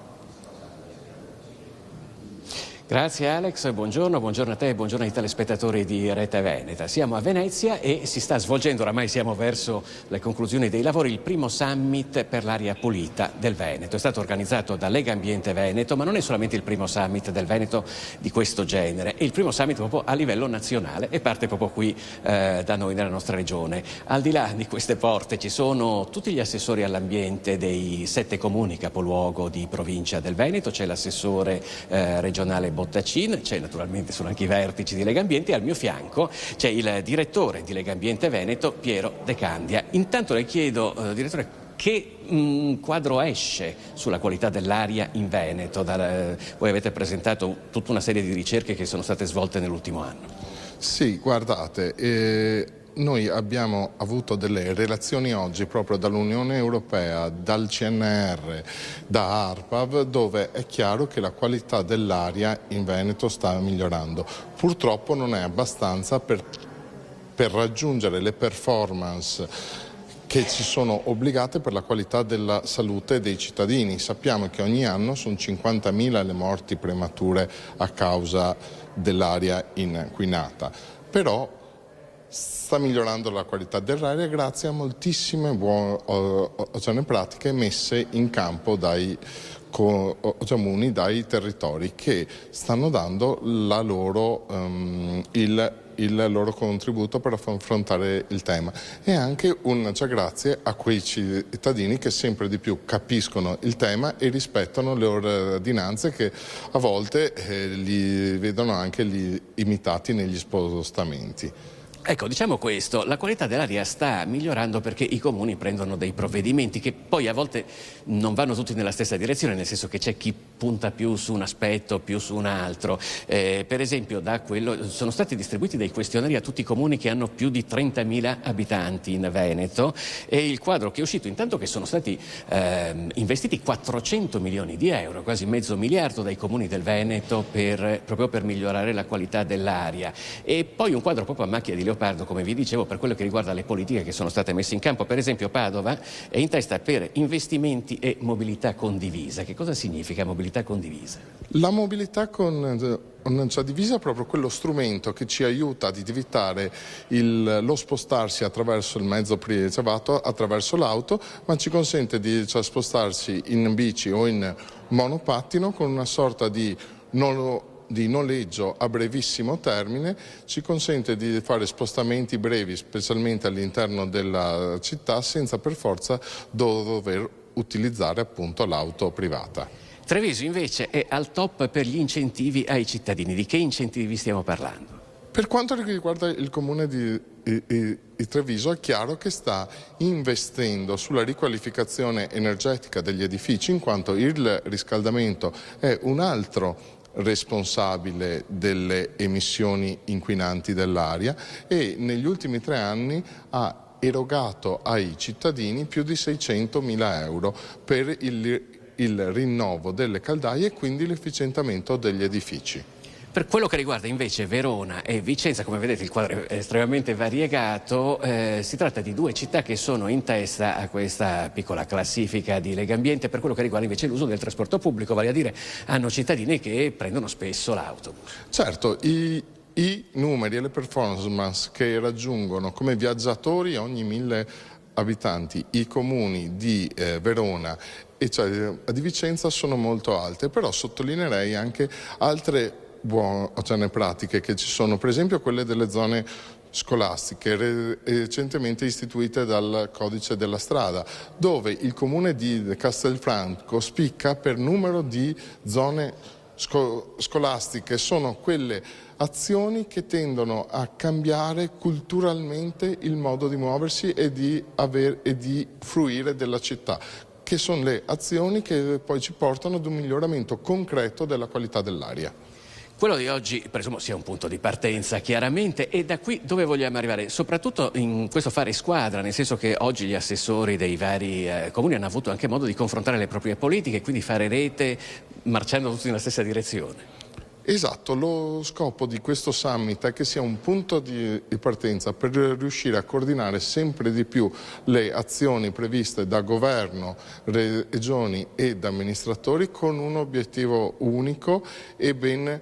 Grazie Alex, buongiorno a te e buongiorno ai telespettatori di Rete Veneta. Siamo a Venezia e si sta svolgendo, oramai siamo verso le conclusioni dei lavori, il primo summit per l'aria pulita del Veneto. È stato organizzato da Lega Ambiente Veneto, ma non è solamente il primo summit del Veneto di questo genere, è il primo summit proprio a livello nazionale e parte proprio qui da noi nella nostra regione. Al di là di queste porte ci sono tutti gli assessori all'ambiente dei 7 comuni capoluogo di provincia del Veneto, c'è l'assessore regionale Bottacin, c'è naturalmente sono anche i vertici di Lega Ambiente e al mio fianco c'è il direttore di Lega Ambiente Veneto, Piero De Candia. Intanto le chiedo, direttore, che quadro esce sulla qualità dell'aria in Veneto? Voi avete presentato tutta una serie di ricerche che sono state svolte nell'ultimo anno. Sì, guardate, noi abbiamo avuto delle relazioni oggi proprio dall'Unione Europea, dal CNR, da ARPAV, dove è chiaro che la qualità dell'aria in Veneto sta migliorando. Purtroppo non è abbastanza per raggiungere le performance che ci sono obbligate per la qualità della salute dei cittadini. Sappiamo che ogni anno sono 50.000 le morti premature a causa dell'aria inquinata. Però sta migliorando la qualità dell'aria grazie a moltissime buone pratiche messe in campo dai comuni, dai territori che stanno dando il loro contributo per affrontare il tema e anche grazie a quei cittadini che sempre di più capiscono il tema e rispettano le ordinanze che a volte li vedono anche imitati negli spostamenti. Ecco, diciamo questo, la qualità dell'aria sta migliorando perché i comuni prendono dei provvedimenti che poi a volte non vanno tutti nella stessa direzione, nel senso che c'è chi punta più su un aspetto, più su un altro. Per esempio, sono stati distribuiti dei questionari a tutti i comuni che hanno più di 30.000 abitanti in Veneto e il quadro che è uscito, intanto che sono stati investiti 400 milioni di euro, quasi mezzo miliardo dai comuni del Veneto proprio per migliorare la qualità dell'aria, e poi un quadro proprio a macchia di leopardo, come vi dicevo, per quello che riguarda le politiche che sono state messe in campo. Per esempio Padova è in testa per investimenti e mobilità condivisa. Che cosa significa mobilità condivisa? La mobilità condivisa è proprio quello strumento che ci aiuta ad evitare lo spostarsi attraverso il mezzo privato, attraverso l'auto, ma ci consente di spostarsi in bici o in monopattino con una sorta di noleggio a brevissimo termine, ci consente di fare spostamenti brevi, specialmente all'interno della città, senza per forza dover utilizzare appunto l'auto privata. Treviso invece è al top per gli incentivi ai cittadini. Di che incentivi stiamo parlando? Per quanto riguarda il comune di Treviso, è chiaro che sta investendo sulla riqualificazione energetica degli edifici, in quanto il riscaldamento è un altro responsabile delle emissioni inquinanti dell'aria e negli ultimi 3 anni ha erogato ai cittadini più di 600.000 euro per il rinnovo delle caldaie e quindi l'efficientamento degli edifici. Per quello che riguarda invece Verona e Vicenza, come vedete il quadro è estremamente variegato, si tratta di 2 città che sono in testa a questa piccola classifica di Lega Ambiente per quello che riguarda invece l'uso del trasporto pubblico, vale a dire hanno cittadini che prendono spesso l'autobus. Certo, i numeri e le performance che raggiungono come viaggiatori ogni 1000 abitanti i comuni di Verona e di Vicenza sono molto alte, però sottolineerei anche altre buone pratiche che ci sono, per esempio quelle delle zone scolastiche recentemente istituite dal Codice della Strada, dove il comune di Castelfranco spicca per numero di zone scolastiche. Sono quelle azioni che tendono a cambiare culturalmente il modo di muoversi e di fruire della città, che sono le azioni che poi ci portano ad un miglioramento concreto della qualità dell'aria. Quello di oggi presumo sia un punto di partenza chiaramente, e da qui dove vogliamo arrivare? Soprattutto in questo fare squadra, nel senso che oggi gli assessori dei vari comuni hanno avuto anche modo di confrontare le proprie politiche e quindi fare rete marciando tutti nella stessa direzione. Esatto, lo scopo di questo summit è che sia un punto di partenza per riuscire a coordinare sempre di più le azioni previste da governo, regioni ed amministratori con un obiettivo unico e ben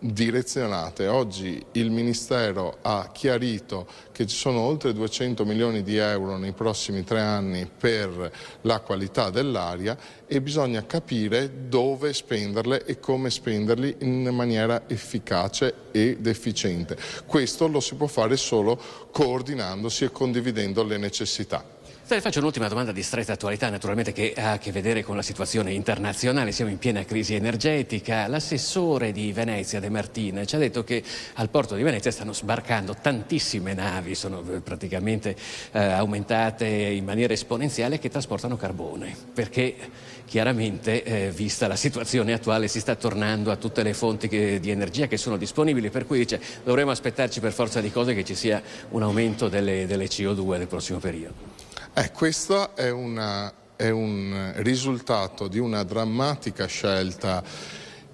direzionate. Oggi il Ministero ha chiarito che ci sono oltre 200 milioni di euro nei prossimi 3 anni per la qualità dell'aria e bisogna capire dove spenderle e come spenderli in maniera efficace ed efficiente. Questo lo si può fare solo coordinandosi e condividendo le necessità. Le faccio un'ultima domanda di stretta attualità, naturalmente, che ha a che vedere con la situazione internazionale. Siamo in piena crisi energetica. L'assessore di Venezia, De Martin, ci ha detto che al porto di Venezia stanno sbarcando tantissime navi, sono praticamente aumentate in maniera esponenziale, che trasportano carbone, perché chiaramente, vista la situazione attuale, si sta tornando a tutte le fonti di energia che sono disponibili, per cui dice dovremo aspettarci per forza di cose che ci sia un aumento delle CO2 nel prossimo periodo. Questo è un risultato di una drammatica scelta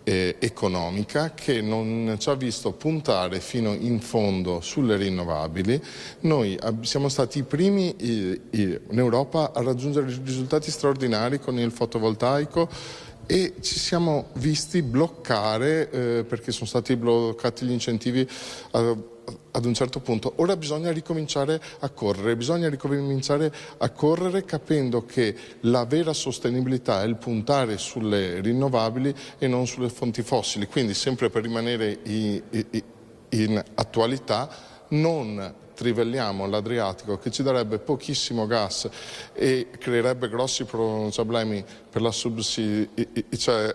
economica che non ci ha visto puntare fino in fondo sulle rinnovabili. Noi siamo stati i primi in Europa a raggiungere risultati straordinari con il fotovoltaico e ci siamo visti bloccare perché sono stati bloccati gli incentivi ad un certo punto. Ora bisogna ricominciare a correre capendo che la vera sostenibilità è il puntare sulle rinnovabili e non sulle fonti fossili, quindi sempre per rimanere in attualità non trivelliamo l'Adriatico, che ci darebbe pochissimo gas e creerebbe grossi problemi per la subsidenza,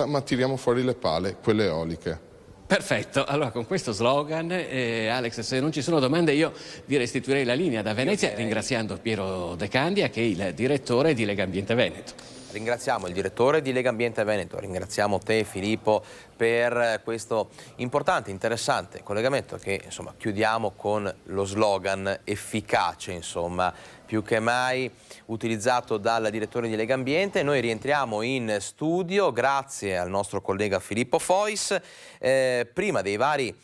ma tiriamo fuori le pale, quelle eoliche. Perfetto, allora con questo slogan, Alex, se non ci sono domande io vi restituirei la linea da Venezia, ringraziando Piero De Candia, che è il direttore di Legambiente Veneto. Ringraziamo il direttore di Legambiente Veneto, ringraziamo te Filippo per questo importante, interessante collegamento che insomma chiudiamo con lo slogan efficace, insomma più che mai utilizzato dal direttore di Legambiente. Noi rientriamo in studio grazie al nostro collega Filippo Fois. Prima dei vari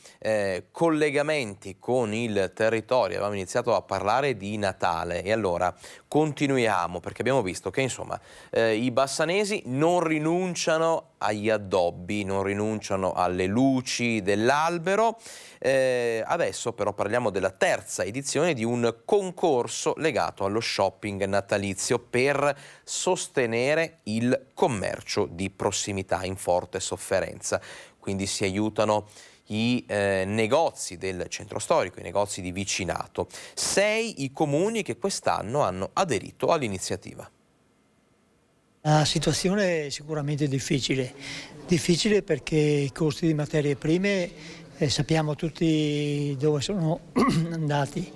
collegamenti con il territorio avevamo iniziato a parlare di Natale e allora continuiamo perché abbiamo visto che insomma i bassanesi non rinunciano agli addobbi, non rinunciano alle luci dell'albero. Adesso però parliamo della terza edizione di un concorso legato allo shopping natalizio per sostenere il commercio di prossimità in forte sofferenza. Quindi si aiutano i negozi del centro storico, i negozi di vicinato. 6 i comuni che quest'anno hanno aderito all'iniziativa. La situazione è sicuramente difficile perché i costi di materie prime sappiamo tutti dove sono andati,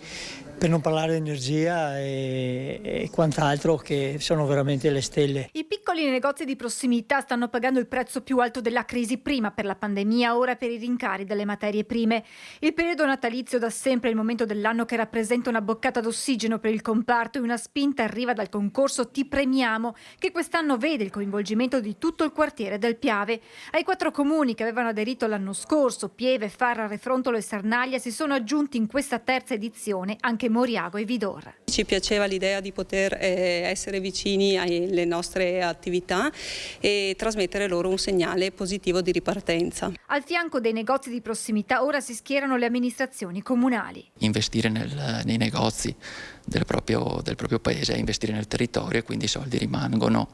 per non parlare di energia e quant'altro che sono veramente le stelle. I piccoli negozi di prossimità stanno pagando il prezzo più alto della crisi, prima per la pandemia, ora per i rincari delle materie prime. Il periodo natalizio da sempre è il momento dell'anno che rappresenta una boccata d'ossigeno per il comparto e una spinta arriva dal concorso Ti Premiamo, che quest'anno vede il coinvolgimento di tutto il quartiere del Piave. Ai 4 comuni che avevano aderito l'anno scorso, Pieve, Farra, Refrontolo e Sernaglia, si sono aggiunti in questa terza edizione anche Moriago e Vidor. Ci piaceva l'idea di poter essere vicini alle nostre attività e trasmettere loro un segnale positivo di ripartenza. Al fianco dei negozi di prossimità ora si schierano le amministrazioni comunali. Investire nei negozi del proprio paese, investire nel territorio e quindi i soldi rimangono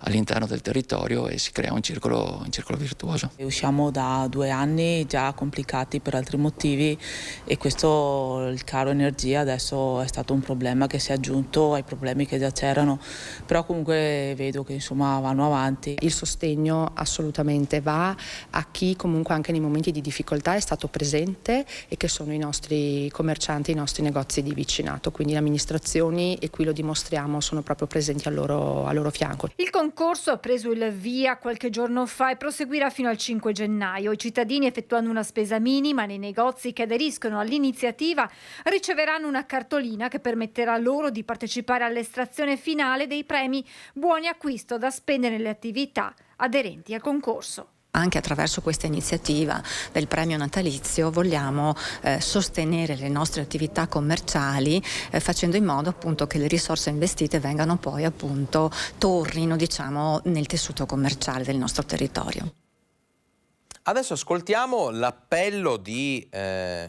all'interno del territorio e si crea un circolo virtuoso. Usciamo da 2 anni già complicati per altri motivi e questo, il caro energia, adesso è stato un problema che si è aggiunto ai problemi che già c'erano, però comunque vedo che insomma vanno avanti. Il sostegno assolutamente va a chi comunque anche nei momenti di difficoltà è stato presente e che sono i nostri commercianti, i nostri negozi di vicinato, quindi le amministrazioni, e qui lo dimostriamo, sono proprio presenti al loro fianco. Il concorso ha preso il via qualche giorno fa e proseguirà fino al 5 gennaio. I cittadini, effettuando una spesa minima nei negozi che aderiscono all'iniziativa, riceveranno una cartolina che permetterà loro di partecipare all'estrazione finale dei premi buoni acquisto da spendere nelle attività aderenti al concorso. Anche attraverso questa iniziativa del premio natalizio vogliamo sostenere le nostre attività commerciali facendo in modo appunto che le risorse investite vengano poi appunto tornino nel tessuto commerciale del nostro territorio. Adesso ascoltiamo l'appello del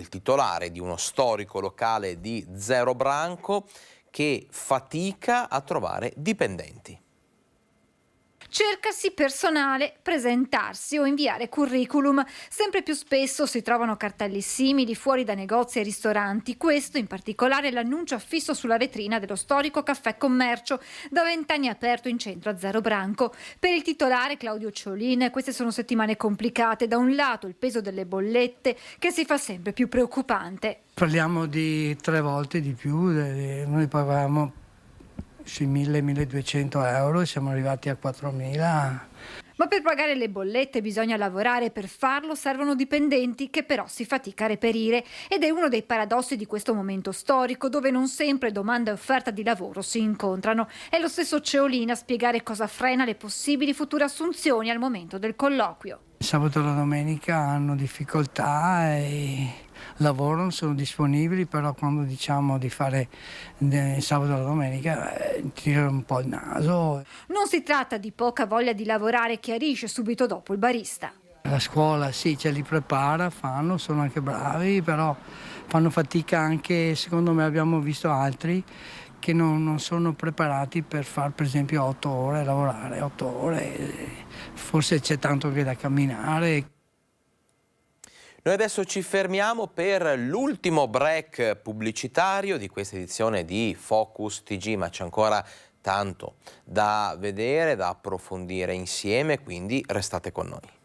titolare di uno storico locale di Zero Branco che fatica a trovare dipendenti. Cercasi personale, presentarsi o inviare curriculum. Sempre più spesso si trovano cartelli simili fuori da negozi e ristoranti. Questo in particolare è l'annuncio affisso sulla vetrina dello storico Caffè Commercio, da 20 anni aperto in centro a Zero Branco. Per il titolare Claudio Ciolin queste sono settimane complicate. Da un lato il peso delle bollette che si fa sempre più preoccupante. Parliamo di 3 volte di più, noi pagavamo sui 1.000-1.200 euro, siamo arrivati a 4.000. Ma per pagare le bollette bisogna lavorare e per farlo servono dipendenti che però si fatica a reperire ed è uno dei paradossi di questo momento storico dove non sempre domanda e offerta di lavoro si incontrano. È lo stesso Ceolin a spiegare cosa frena le possibili future assunzioni al momento del colloquio. Il sabato e la domenica hanno difficoltà e lavorano, sono disponibili, però quando diciamo di fare il sabato e la domenica tirano un po' il naso. Non si tratta di poca voglia di lavorare, chiarisce subito dopo il barista. La scuola sì, ce li prepara, sono anche bravi, però fanno fatica anche, secondo me abbiamo visto altri che non sono preparati per fare per esempio 8 ore, lavorare 8 ore, forse c'è tanto che da camminare. Noi adesso ci fermiamo per l'ultimo break pubblicitario di questa edizione di Focus TG, ma c'è ancora tanto da vedere, da approfondire insieme, quindi restate con noi.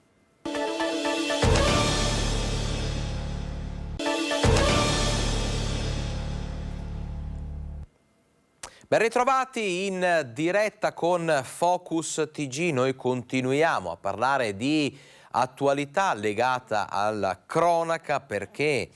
Ben ritrovati in diretta con Focus TG, noi continuiamo a parlare di attualità legata alla cronaca perché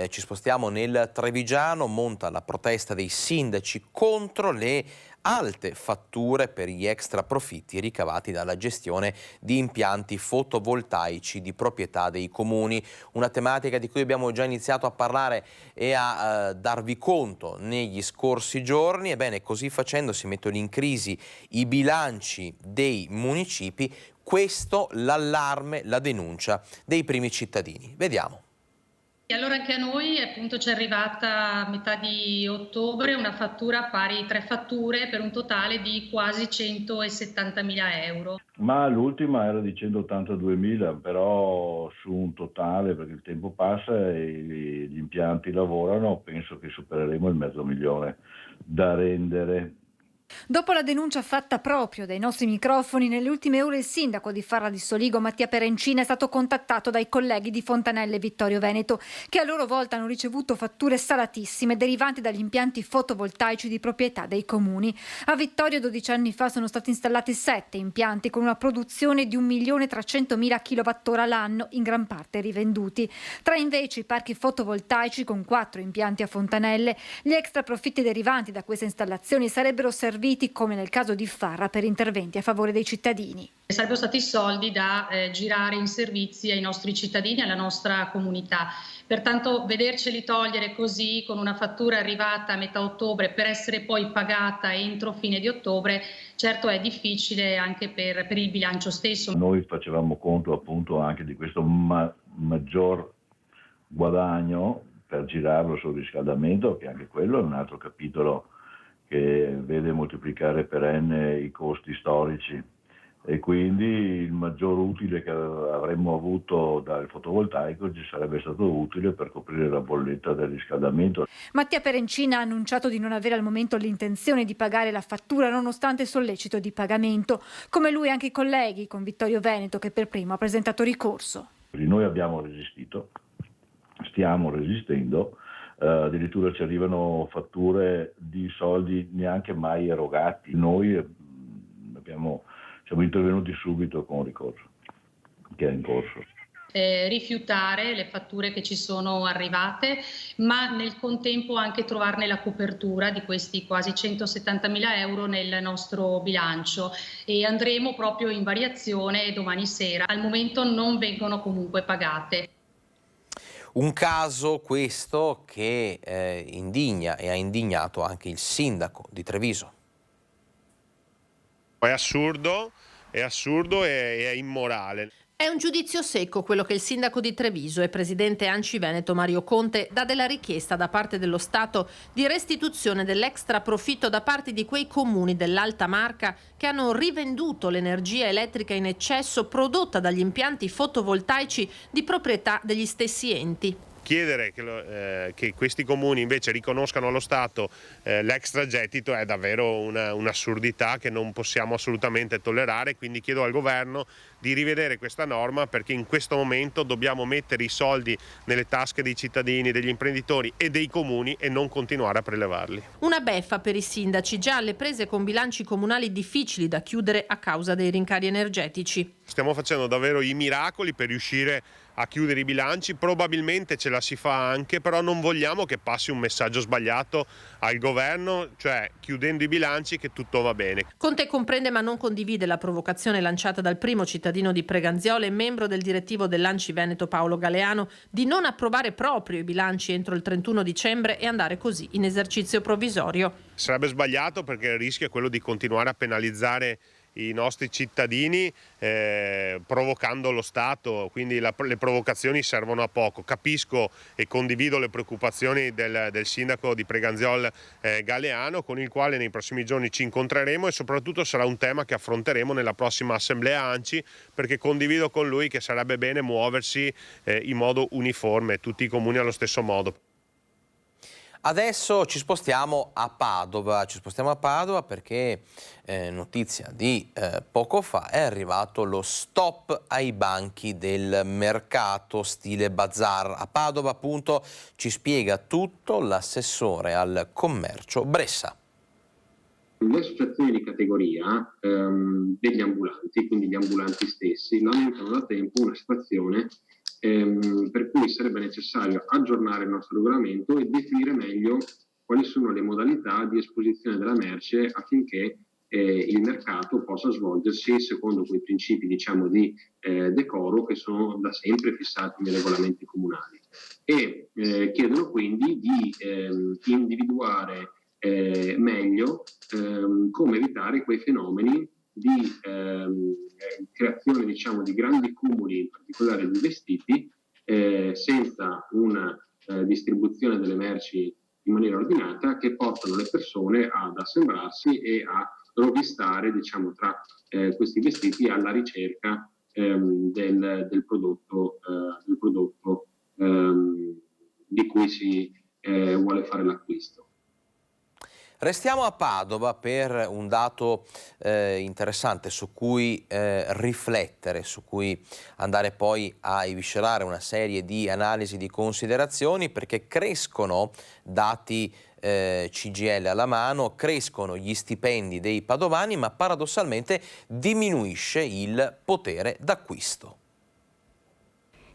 ci spostiamo nel Trevigiano, monta la protesta dei sindaci contro le alte fatture per gli extra profitti ricavati dalla gestione di impianti fotovoltaici di proprietà dei comuni, una tematica di cui abbiamo già iniziato a parlare e a darvi conto negli scorsi giorni. Ebbene, così facendo si mettono in crisi i bilanci dei municipi. Questo l'allarme, la denuncia dei primi cittadini. Vediamo. E allora anche a noi appunto ci è arrivata a metà di ottobre una fattura pari 3 fatture per un totale di quasi 170.000 euro. Ma l'ultima era di 182.000, però su un totale, perché il tempo passa e gli impianti lavorano, penso che supereremo il 500.000 da rendere. Dopo la denuncia fatta proprio dai nostri microfoni, nelle ultime ore il sindaco di Farra di Soligo, Mattia Perencina, è stato contattato dai colleghi di Fontanelle e Vittorio Veneto, che a loro volta hanno ricevuto fatture salatissime derivanti dagli impianti fotovoltaici di proprietà dei comuni. A Vittorio 12 anni fa sono stati installati 7 impianti con una produzione di 1.300.000 kWh l'anno, in gran parte rivenduti. 3 invece i parchi fotovoltaici con 4 impianti a Fontanelle. Gli extra profitti derivanti da queste installazioni sarebbero serviti, come nel caso di Farra, per interventi a favore dei cittadini. Sarebbero stati soldi da girare in servizi ai nostri cittadini, alla nostra comunità. Pertanto vederceli togliere così, con una fattura arrivata a metà ottobre per essere poi pagata entro fine di ottobre, certo è difficile anche per il bilancio stesso. Noi facevamo conto appunto anche di questo maggior guadagno per girarlo sul riscaldamento, che anche quello è un altro capitolo che vede moltiplicare per n i costi storici, e quindi il maggior utile che avremmo avuto dal fotovoltaico ci sarebbe stato utile per coprire la bolletta del riscaldamento. Mattia Perencina ha annunciato di non avere al momento l'intenzione di pagare la fattura nonostante il sollecito di pagamento. Come lui anche i colleghi con Vittorio Veneto, che per primo ha presentato ricorso. Noi abbiamo resistito, stiamo resistendo. Addirittura ci arrivano fatture di soldi neanche mai erogati. Noi siamo intervenuti subito con un ricorso che è in corso. rifiutare le fatture che ci sono arrivate, ma nel contempo anche trovarne la copertura di questi quasi 170.000 euro nel nostro bilancio, e andremo proprio in variazione domani sera. Al momento non vengono comunque pagate. Un caso questo che indigna e ha indignato anche il sindaco di Treviso. È assurdo e è immorale. È un giudizio secco quello che il sindaco di Treviso e presidente ANCI Veneto Mario Conte dà della richiesta da parte dello Stato di restituzione dell'extra profitto da parte di quei comuni dell'Alta Marca che hanno rivenduto l'energia elettrica in eccesso prodotta dagli impianti fotovoltaici di proprietà degli stessi enti. Chiedere che questi comuni invece riconoscano allo Stato l'extragettito è davvero un'assurdità che non possiamo assolutamente tollerare, quindi chiedo al governo di rivedere questa norma, perché in questo momento dobbiamo mettere i soldi nelle tasche dei cittadini, degli imprenditori e dei comuni e non continuare a prelevarli. Una beffa per i sindaci, già alle prese con bilanci comunali difficili da chiudere a causa dei rincari energetici. Stiamo facendo davvero i miracoli per riuscire a chiudere i bilanci, probabilmente ce la si fa anche, però non vogliamo che passi un messaggio sbagliato al governo, cioè chiudendo i bilanci che tutto va bene. Conte comprende ma non condivide la provocazione lanciata dal primo cittadino di Preganziole e membro del direttivo dell'ANCI Veneto Paolo Galeano di non approvare proprio i bilanci entro il 31 dicembre e andare così in esercizio provvisorio. Sarebbe sbagliato, perché il rischio è quello di continuare a penalizzare i nostri cittadini provocando lo Stato, quindi le provocazioni servono a poco. Capisco e condivido le preoccupazioni del sindaco di Preganziol Galeano, con il quale nei prossimi giorni ci incontreremo, e soprattutto sarà un tema che affronteremo nella prossima assemblea ANCI, perché condivido con lui che sarebbe bene muoversi in modo uniforme, tutti i comuni allo stesso modo. Adesso ci spostiamo a Padova perché notizia di poco fa è arrivato lo stop ai banchi del mercato stile bazar. A Padova appunto ci spiega tutto l'assessore al commercio Bressa. Le associazioni di categoria degli ambulanti, quindi gli ambulanti stessi, lamentano da tempo una situazione per cui sarebbe necessario aggiornare il nostro regolamento e definire meglio quali sono le modalità di esposizione della merce affinché il mercato possa svolgersi secondo quei principi, diciamo, di decoro che sono da sempre fissati nei regolamenti comunali, e chiedono quindi di individuare meglio come evitare quei fenomeni di creazione, diciamo, di grandi cumuli, in particolare di vestiti, senza una distribuzione delle merci in maniera ordinata, che portano le persone ad assembrarsi e a rovistare, diciamo, tra questi vestiti alla ricerca del prodotto di cui si vuole fare l'acquisto. Restiamo a Padova per un dato interessante su cui riflettere, su cui andare poi a eviscerare una serie di analisi, di considerazioni, perché crescono, dati CGIL alla mano, crescono gli stipendi dei padovani, ma paradossalmente diminuisce il potere d'acquisto.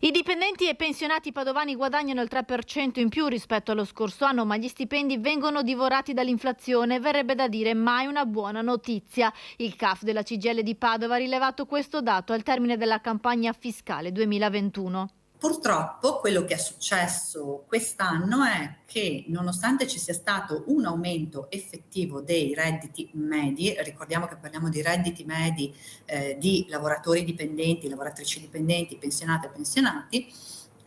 I dipendenti e pensionati padovani guadagnano il 3% in più rispetto allo scorso anno, ma gli stipendi vengono divorati dall'inflazione. Verrebbe da dire mai una buona notizia. Il CAF della CGIL di Padova ha rilevato questo dato al termine della campagna fiscale 2021. Purtroppo quello che è successo quest'anno è che, nonostante ci sia stato un aumento effettivo dei redditi medi, ricordiamo che parliamo di redditi medi di lavoratori dipendenti, lavoratrici dipendenti, pensionate e pensionati,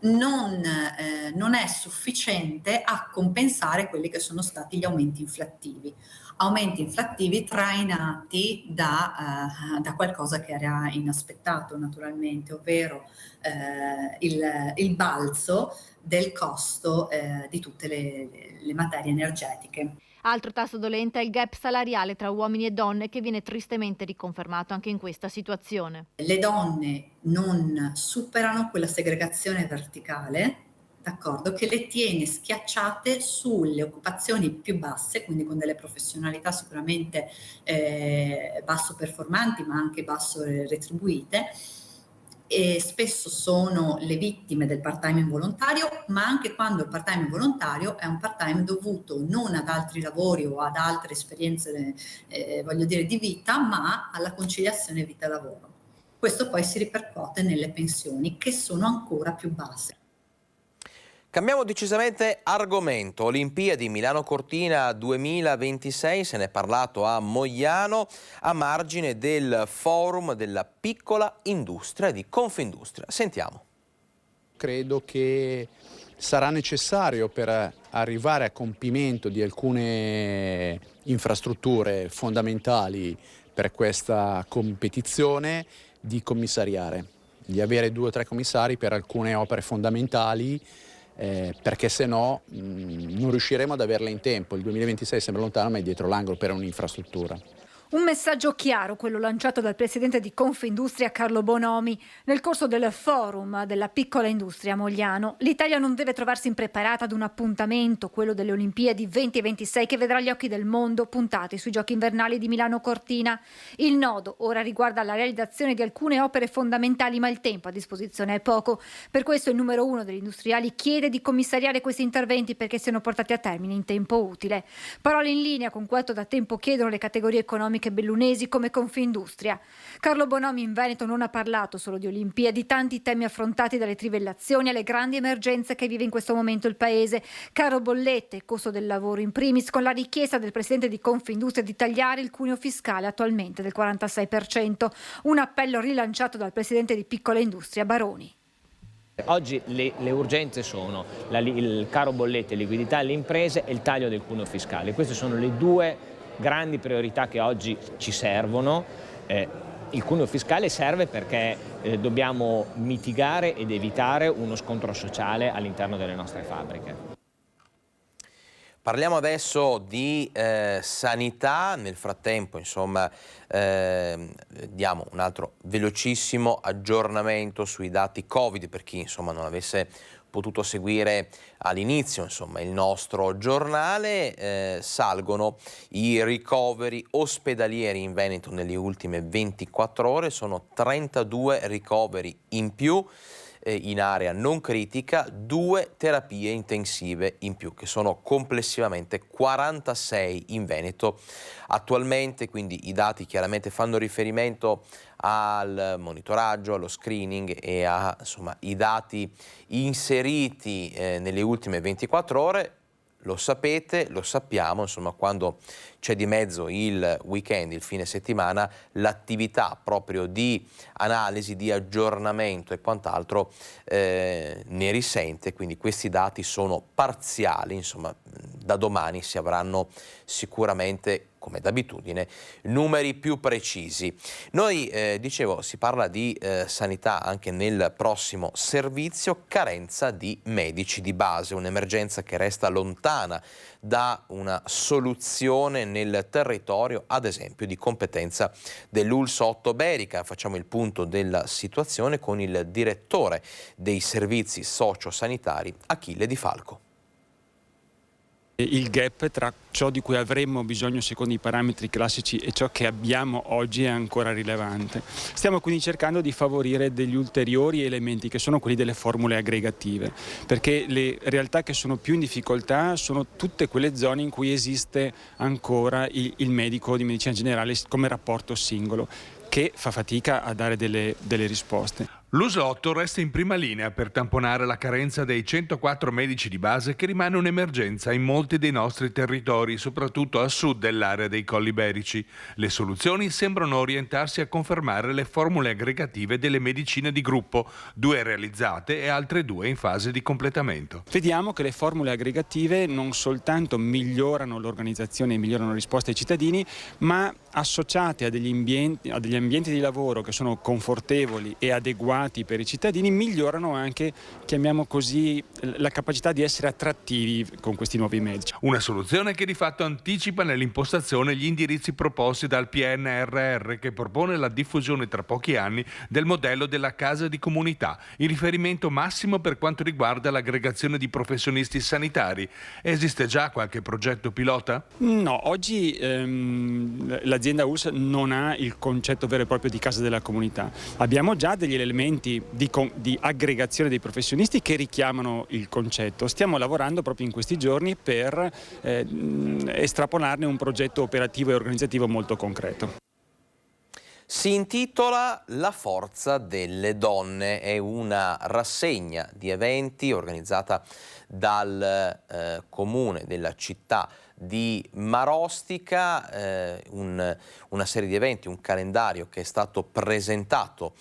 non è sufficiente a compensare quelli che sono stati gli aumenti inflattivi trainati da qualcosa che era inaspettato naturalmente, ovvero il balzo del costo di tutte le materie energetiche. Altro tasto dolente è il gap salariale tra uomini e donne, che viene tristemente riconfermato anche in questa situazione. Le donne non superano quella segregazione verticale, d'accordo, che le tiene schiacciate sulle occupazioni più basse, quindi con delle professionalità sicuramente basso performanti ma anche basso retribuite, e spesso sono le vittime del part-time involontario, ma anche quando il part-time involontario è un part-time dovuto non ad altri lavori o ad altre esperienze, voglio dire, di vita, ma alla conciliazione vita-lavoro. Questo poi si ripercuote nelle pensioni, che sono ancora più basse. Cambiamo decisamente argomento. Olimpiadi Milano-Cortina 2026, se ne è parlato a Mogliano a margine del forum della piccola industria di Confindustria. Sentiamo. Credo che sarà necessario, per arrivare a compimento di alcune infrastrutture fondamentali per questa competizione, di commissariare, di avere 2 o 3 commissari per alcune opere fondamentali, perché se no non riusciremo ad averle in tempo. Il 2026 sembra lontano, ma è dietro l'angolo per un'infrastruttura. Un messaggio chiaro, quello lanciato dal presidente di Confindustria Carlo Bonomi nel corso del forum della piccola industria a Mogliano. L'Italia non deve trovarsi impreparata ad un appuntamento, quello delle Olimpiadi 2026, che vedrà gli occhi del mondo puntati sui giochi invernali di Milano-Cortina. Il nodo ora riguarda la realizzazione di alcune opere fondamentali, ma il tempo a disposizione è poco. Per questo il numero 1 degli industriali chiede di commissariare questi interventi perché siano portati a termine in tempo utile. Parole in linea con quanto da tempo chiedono le categorie economiche bellunesi come Confindustria. Carlo Bonomi in Veneto non ha parlato solo di Olimpiadi, tanti temi affrontati dalle trivellazioni alle grandi emergenze che vive in questo momento il paese. Caro bollette e costo del lavoro in primis, con la richiesta del presidente di Confindustria di tagliare il cuneo fiscale attualmente del 46%. Un appello rilanciato dal presidente di Piccola Industria Baroni. Oggi le urgenze sono il caro bollette, liquidità alle imprese e il taglio del cuneo fiscale. Queste sono le 2 grandi priorità che oggi ci servono. Il cuneo fiscale serve perché dobbiamo mitigare ed evitare uno scontro sociale all'interno delle nostre fabbriche. Parliamo adesso di sanità. Nel frattempo, insomma, diamo un altro velocissimo aggiornamento sui dati Covid per chi, insomma, non avesse potuto seguire all'inizio, insomma, il nostro giornale. Salgono i ricoveri ospedalieri in Veneto nelle ultime 24 ore, sono 32 ricoveri in più in area non critica, 2 terapie intensive in più, che sono complessivamente 46 in Veneto attualmente, quindi i dati chiaramente fanno riferimento al monitoraggio, allo screening e a, insomma, i dati inseriti nelle ultime 24 ore. Lo sapete, lo sappiamo, insomma, quando c'è di mezzo il weekend, il fine settimana, l'attività proprio di analisi, di aggiornamento e quant'altro ne risente, quindi questi dati sono parziali, insomma, da domani si avranno sicuramente, come d'abitudine, numeri più precisi. Noi, dicevo, si parla di sanità anche nel prossimo servizio, carenza di medici di base, un'emergenza che resta lontana da una soluzione nel territorio, ad esempio di competenza dell'ULSS 8 Berica. Facciamo il punto della situazione con il direttore dei servizi sociosanitari, Achille Di Falco. Il gap tra ciò di cui avremmo bisogno secondo i parametri classici e ciò che abbiamo oggi è ancora rilevante. Stiamo quindi cercando di favorire degli ulteriori elementi che sono quelli delle formule aggregative, perché le realtà che sono più in difficoltà sono tutte quelle zone in cui esiste ancora il medico di medicina generale come rapporto singolo, che fa fatica a dare delle risposte. L'ULSS 8 resta in prima linea per tamponare la carenza dei 104 medici di base, che rimane un'emergenza in molti dei nostri territori, soprattutto a sud dell'area dei Colli Iberici. Le soluzioni sembrano orientarsi a confermare le formule aggregative delle medicine di gruppo, 2 realizzate e altre 2 in fase di completamento. Vediamo che le formule aggregative non soltanto migliorano l'organizzazione e migliorano le risposte ai cittadini, ma associate a degli ambienti di lavoro che sono confortevoli e adeguati per i cittadini, migliorano anche, chiamiamo così, la capacità di essere attrattivi con questi nuovi medici. Una soluzione che di fatto anticipa nell'impostazione gli indirizzi proposti dal PNRR, che propone la diffusione tra pochi anni del modello della casa di comunità, il riferimento massimo per quanto riguarda l'aggregazione di professionisti sanitari. Esiste già qualche progetto pilota? No, oggi l'azienda ULSS non ha il concetto vero e proprio di casa della comunità. Abbiamo già degli elementi momenti di aggregazione dei professionisti che richiamano il concetto. Stiamo lavorando proprio in questi giorni per estrapolarne un progetto operativo e organizzativo molto concreto. Si intitola La forza delle donne, è una rassegna di eventi organizzata dal comune della città di Marostica, una serie di eventi, un calendario che è stato presentato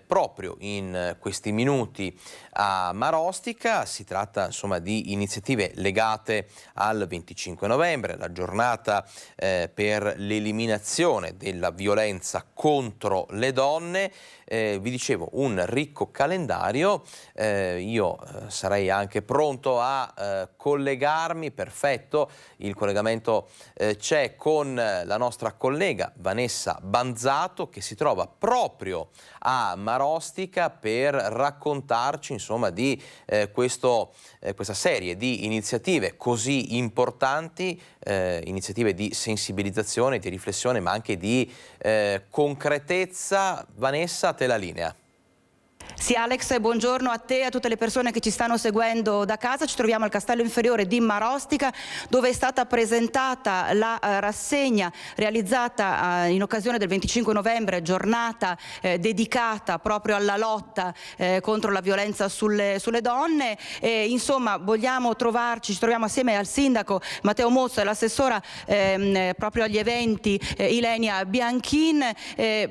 proprio in questi minuti a Marostica. Si tratta insomma di iniziative legate al 25 novembre, la giornata per l'eliminazione della violenza contro le donne. Vi dicevo, un ricco calendario, io sarei anche pronto a collegarmi, perfetto, il collegamento c'è con la nostra collega Vanessa Banzato, che si trova proprio a Marostica per raccontarci insomma di questa serie di iniziative così importanti, iniziative di sensibilizzazione, di riflessione, ma anche di concretezza. Vanessa, a te la linea. Sì Alex, buongiorno a te e a tutte le persone che ci stanno seguendo da casa. Ci troviamo al Castello Inferiore di Marostica, dove è stata presentata la rassegna realizzata in occasione del 25 novembre, giornata dedicata proprio alla lotta contro la violenza sulle donne. Insomma, ci troviamo assieme al sindaco Matteo Mozzo e l'assessora proprio agli eventi Ilenia Bianchin.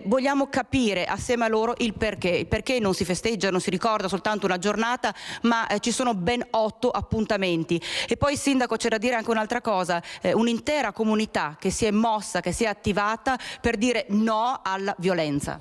Vogliamo capire assieme a loro il perché non si festeggia, non si ricorda soltanto una giornata, ma ci sono ben 8 appuntamenti. E poi, sindaco, c'è da dire anche un'altra cosa, un'intera comunità che si è mossa, che si è attivata per dire no alla violenza.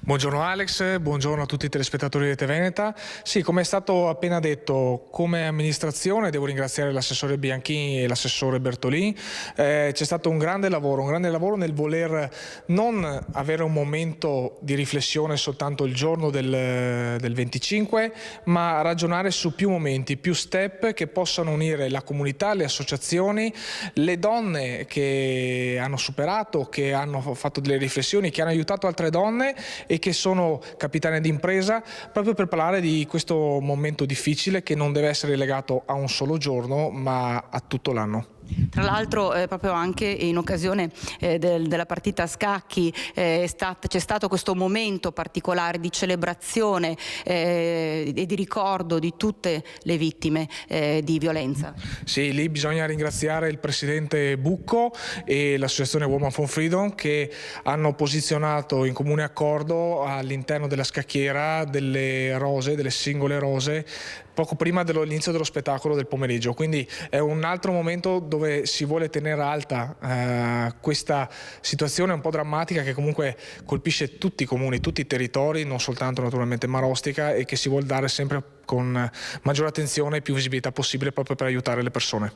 Buongiorno Alex, buongiorno a tutti i telespettatori di Rete Veneta. Sì, come è stato appena detto, come amministrazione devo ringraziare l'assessore Bianchini e l'assessore Bertolini. C'è stato un grande lavoro nel voler non avere un momento di riflessione soltanto il giorno del 25, ma ragionare su più momenti, più step che possano unire la comunità, le associazioni, le donne che hanno superato, che hanno fatto delle riflessioni, che hanno aiutato altre donne e che sono capitane d'impresa, proprio per parlare di questo momento difficile che non deve essere legato a un solo giorno, ma a tutto l'anno. Tra l'altro proprio anche in occasione della partita a scacchi c'è stato questo momento particolare di celebrazione e di ricordo di tutte le vittime di violenza. Sì, lì bisogna ringraziare il presidente Bucco e l'associazione Women for Freedom, che hanno posizionato in comune accordo all'interno della scacchiera delle rose, delle singole rose, poco prima dell'inizio dello spettacolo del pomeriggio. Quindi è un altro momento dove si vuole tenere alta questa situazione un po' drammatica che comunque colpisce tutti i comuni, tutti i territori, non soltanto naturalmente Marostica, e che si vuole dare sempre con maggiore attenzione e più visibilità possibile proprio per aiutare le persone.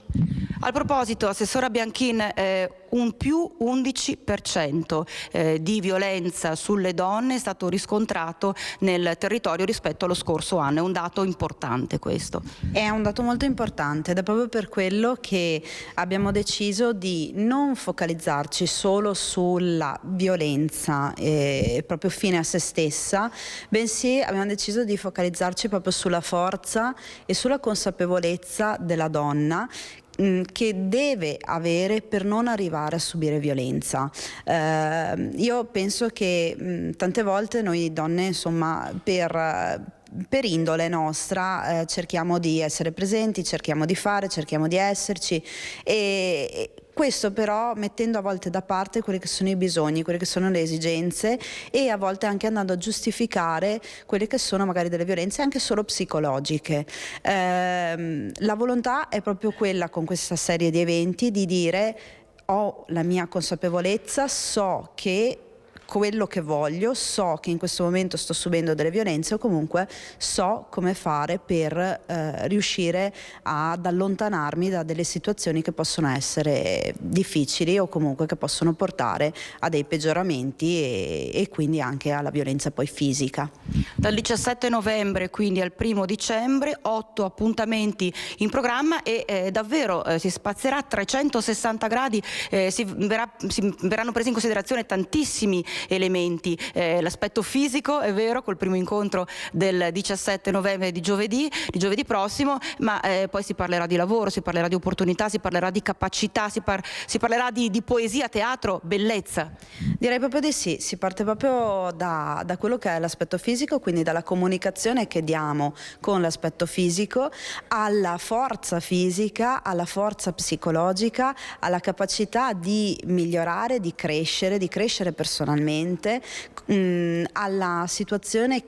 A proposito, assessora Bianchin, un più 11% di violenza sulle donne è stato riscontrato nel territorio rispetto allo scorso anno, è un dato importante questo. È un dato molto importante ed è proprio per quello che abbiamo deciso di non focalizzarci solo sulla violenza proprio fine a se stessa, bensì abbiamo deciso di focalizzarci proprio sulla forza e sulla consapevolezza della donna che deve avere per non arrivare a subire violenza. Io penso che tante volte noi donne, insomma, per indole nostra cerchiamo di essere presenti, cerchiamo di fare, cerchiamo di esserci, e questo però mettendo a volte da parte quelli che sono i bisogni, quelle che sono le esigenze, e a volte anche andando a giustificare quelle che sono magari delle violenze anche solo psicologiche. La volontà è proprio quella, con questa serie di eventi, di dire: ho la mia consapevolezza, so che quello che voglio, so che in questo momento sto subendo delle violenze, o comunque so come fare per riuscire ad allontanarmi da delle situazioni che possono essere difficili o comunque che possono portare a dei peggioramenti e quindi anche alla violenza poi fisica. Dal 17 novembre quindi al 1° dicembre 8 appuntamenti in programma e davvero si spazierà a 360 gradi, verranno presi in considerazione tantissimi elementi. L'aspetto fisico, è vero, col primo incontro del 17 novembre di giovedì prossimo, ma poi si parlerà di lavoro, si parlerà di opportunità, si parlerà di capacità, si parlerà di poesia, teatro, bellezza. Direi proprio di sì, si parte proprio da quello che è l'aspetto fisico, quindi dalla comunicazione che diamo con l'aspetto fisico, alla forza fisica, alla forza psicologica, alla capacità di migliorare, di crescere personalmente, alla situazione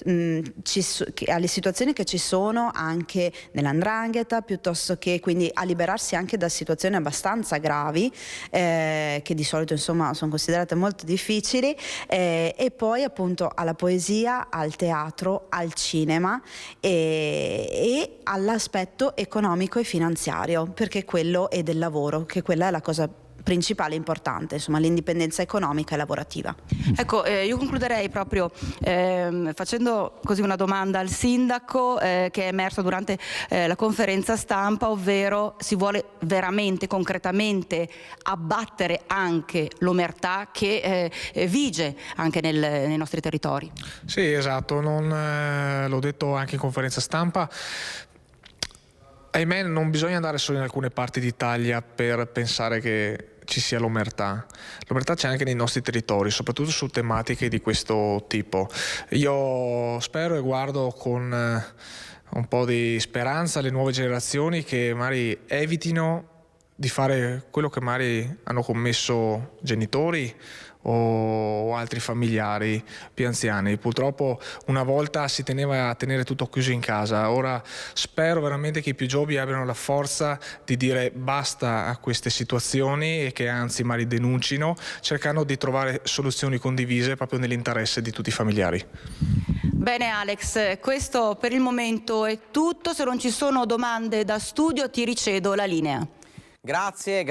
alle situazioni che ci sono anche nell''ndrangheta, piuttosto che quindi a liberarsi anche da situazioni abbastanza gravi che di solito insomma sono considerate molto difficili, e poi appunto alla poesia, al teatro, al cinema e all'aspetto economico e finanziario, perché quello è del lavoro, che quella è la cosa principale e importante, insomma l'indipendenza economica e lavorativa. Ecco, io concluderei proprio facendo così una domanda al sindaco che è emersa durante la conferenza stampa, ovvero si vuole veramente, concretamente abbattere anche l'omertà che vige anche nei nostri territori. Sì, esatto, l'ho detto anche in conferenza stampa. Ahimè, non bisogna andare solo in alcune parti d'Italia per pensare che ci sia l'omertà. L'omertà c'è anche nei nostri territori, soprattutto su tematiche di questo tipo. Io spero e guardo con un po' di speranza alle nuove generazioni che magari evitino di fare quello che magari hanno commesso genitori o altri familiari più anziani. Purtroppo una volta si teneva a tenere tutto chiuso in casa, ora spero veramente che i più giovani abbiano la forza di dire basta a queste situazioni e che anzi magari denuncino, cercando di trovare soluzioni condivise proprio nell'interesse di tutti i familiari. Bene Alex, questo per il momento è tutto, se non ci sono domande da studio ti ricedo la linea. Grazie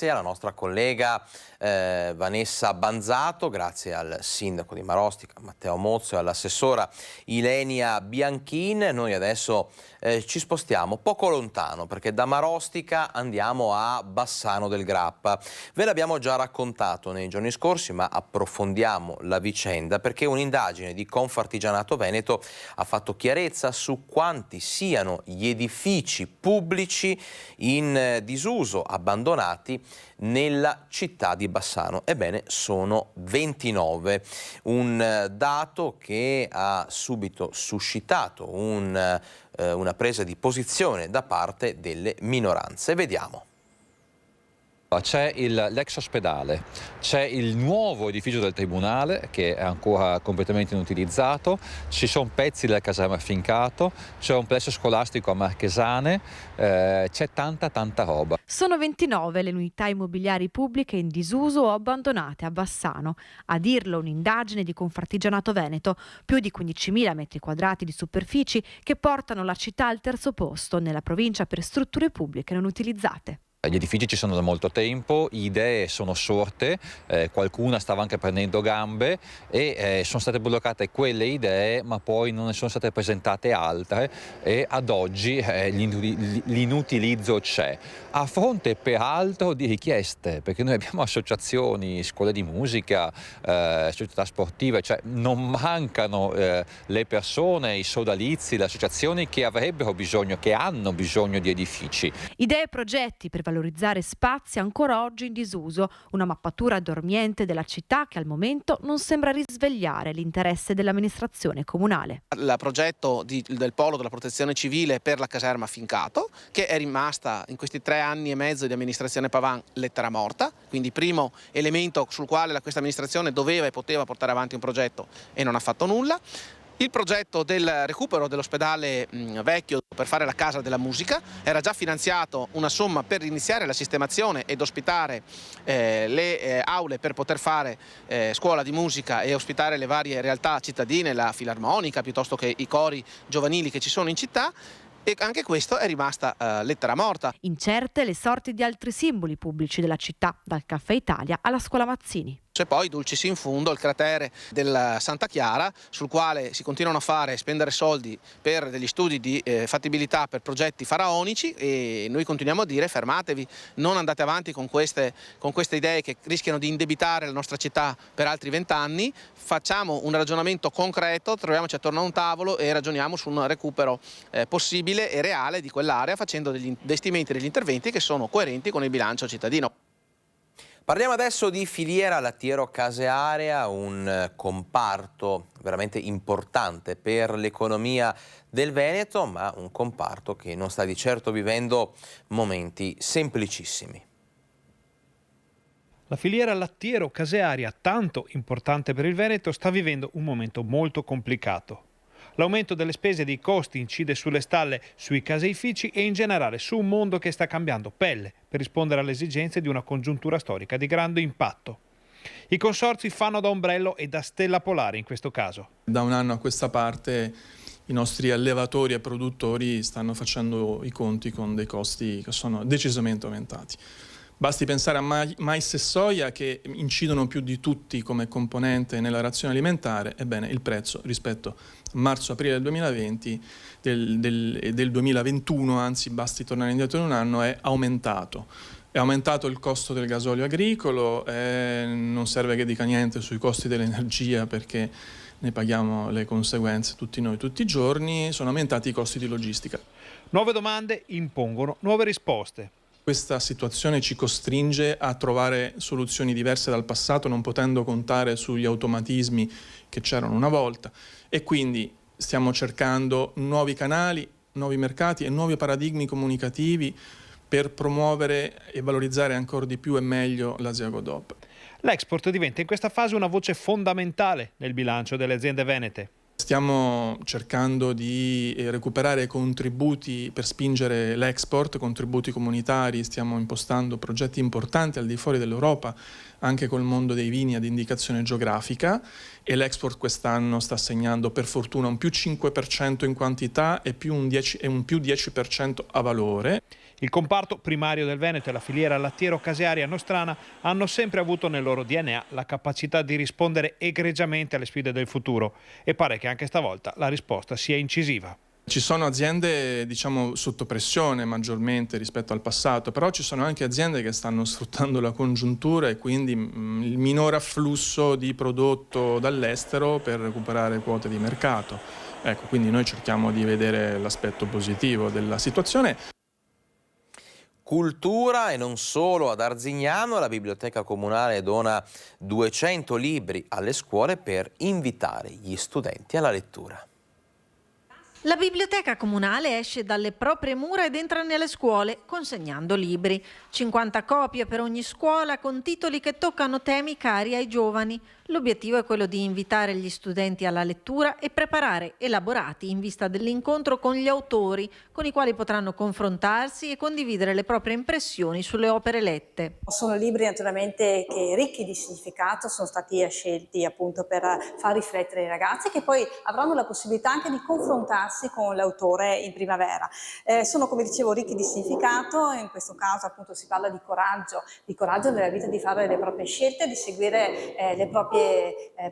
alla nostra collega Vanessa Banzato, grazie al sindaco di Marostica Matteo Mozzo e all'assessora Ilenia Bianchin. Noi adesso ci spostiamo poco lontano, perché da Marostica andiamo a Bassano del Grappa. Ve l'abbiamo già raccontato nei giorni scorsi, ma approfondiamo la vicenda perché un'indagine di Confartigianato Veneto ha fatto chiarezza su quanti siano gli edifici pubblici in disuso, abbandonati nella città di Bassano. Ebbene, sono 29, un dato che ha subito suscitato una presa di posizione da parte delle minoranze. Vediamo. C'è l'ex ospedale, c'è il nuovo edificio del Tribunale che è ancora completamente inutilizzato, ci sono pezzi della caserma Fincato, c'è un plesso scolastico a Marchesane, c'è tanta roba. Sono 29 le unità immobiliari pubbliche in disuso o abbandonate a Bassano. A dirlo un'indagine di Confartigianato Veneto, più di 15.000 metri quadrati di superfici che portano la città al terzo posto nella provincia per strutture pubbliche non utilizzate. Gli edifici ci sono da molto tempo, idee sono sorte, qualcuna stava anche prendendo gambe e sono state bloccate quelle idee, ma poi non ne sono state presentate altre e ad oggi l'inutilizzo c'è. A fronte peraltro di richieste, perché noi abbiamo associazioni, scuole di musica, società sportive, cioè non mancano le persone, i sodalizi, le associazioni che avrebbero bisogno, che hanno bisogno di edifici. Idee e progetti per valorizzare spazi ancora oggi in disuso, una mappatura dormiente della città che al momento non sembra risvegliare l'interesse dell'amministrazione comunale. Il progetto del Polo della Protezione Civile per la caserma Fincato, che è rimasta in questi 3 anni e mezzo di amministrazione Pavan lettera morta, quindi primo elemento sul quale questa amministrazione doveva e poteva portare avanti un progetto e non ha fatto nulla. Il progetto del recupero dell'ospedale vecchio per fare la casa della musica, era già finanziato una somma per iniziare la sistemazione ed ospitare le aule per poter fare scuola di musica e ospitare le varie realtà cittadine, la filarmonica piuttosto che i cori giovanili che ci sono in città. E anche questo è rimasta lettera morta. Incerte le sorti di altri simboli pubblici della città, dal Caffè Italia alla Scuola Mazzini. C'è poi dulcis in fundo il cratere del Santa Chiara, sul quale si continuano a spendere soldi per degli studi di fattibilità per progetti faraonici, e noi continuiamo a dire: fermatevi, non andate avanti con queste idee che rischiano di indebitare la nostra città per altri 20 anni, facciamo un ragionamento concreto, troviamoci attorno a un tavolo e ragioniamo su un recupero possibile e reale di quell'area, facendo degli investimenti e degli interventi che sono coerenti con il bilancio cittadino. Parliamo adesso di filiera lattiero-casearia, un comparto veramente importante per l'economia del Veneto, ma un comparto che non sta di certo vivendo momenti semplicissimi. La filiera lattiero-casearia, tanto importante per il Veneto, sta vivendo un momento molto complicato. L'aumento delle spese e dei costi incide sulle stalle, sui caseifici e in generale su un mondo che sta cambiando pelle per rispondere alle esigenze di una congiuntura storica di grande impatto. I consorzi fanno da ombrello e da stella polare in questo caso. Da un anno a questa parte i nostri allevatori e produttori stanno facendo i conti con dei costi che sono decisamente aumentati. Basti pensare a mais e soia, che incidono più di tutti come componente nella razione alimentare. Ebbene, il prezzo rispetto a marzo-aprile del 2020, del 2021, anzi basti tornare indietro di un anno, è aumentato. È aumentato il costo del gasolio agricolo, non serve che dica niente sui costi dell'energia, perché ne paghiamo le conseguenze tutti noi tutti i giorni. Sono aumentati i costi di logistica. Nuove domande impongono nuove risposte. Questa situazione ci costringe a trovare soluzioni diverse dal passato, non potendo contare sugli automatismi che c'erano una volta, e quindi stiamo cercando nuovi canali, nuovi mercati e nuovi paradigmi comunicativi per promuovere e valorizzare ancora di più e meglio l'Asiago DOP. L'export diventa in questa fase una voce fondamentale nel bilancio delle aziende venete. Stiamo cercando di recuperare contributi per spingere l'export, contributi comunitari, stiamo impostando progetti importanti al di fuori dell'Europa, anche col mondo dei vini ad indicazione geografica, e l'export quest'anno sta segnando per fortuna un più 5% in quantità e un più 10% a valore. Il comparto primario del Veneto e la filiera lattiero-casearia nostrana hanno sempre avuto nel loro DNA la capacità di rispondere egregiamente alle sfide del futuro, e pare che anche stavolta la risposta sia incisiva. Ci sono aziende, diciamo, sotto pressione maggiormente rispetto al passato, però ci sono anche aziende che stanno sfruttando la congiuntura e quindi il minor afflusso di prodotto dall'estero per recuperare quote di mercato. Ecco, quindi noi cerchiamo di vedere l'aspetto positivo della situazione. Cultura, e non solo. Ad Arzignano la biblioteca comunale dona 200 libri alle scuole per invitare gli studenti alla lettura. La biblioteca comunale esce dalle proprie mura ed entra nelle scuole consegnando libri. 50 copie per ogni scuola con titoli che toccano temi cari ai giovani. L'obiettivo è quello di invitare gli studenti alla lettura e preparare elaborati in vista dell'incontro con gli autori, con i quali potranno confrontarsi e condividere le proprie impressioni sulle opere lette. Sono libri naturalmente che ricchi di significato, sono stati scelti appunto per far riflettere i ragazzi, che poi avranno la possibilità anche di confrontarsi con l'autore in primavera. Sono, come dicevo, ricchi di significato, in questo caso appunto si parla di coraggio nella vita, di fare le proprie scelte, di seguire le proprie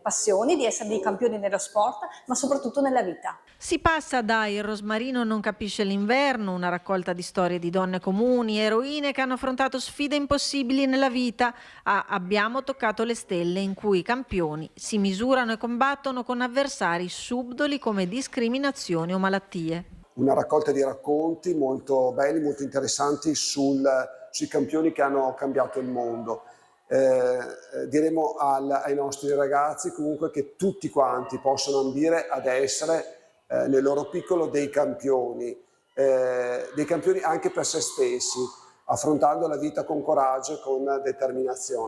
passioni, di essere dei campioni nello sport, ma soprattutto nella vita. Si passa da Il rosmarino non capisce l'inverno, una raccolta di storie di donne comuni, eroine che hanno affrontato sfide impossibili nella vita, a Abbiamo toccato le stelle, in cui i campioni si misurano e combattono con avversari subdoli come discriminazioni o malattie. Una raccolta di racconti molto belli, molto interessanti sui campioni che hanno cambiato il mondo. Diremo ai nostri ragazzi comunque che tutti quanti possono ambire ad essere nel loro piccolo dei campioni anche per se stessi, affrontando la vita con coraggio e con determinazione.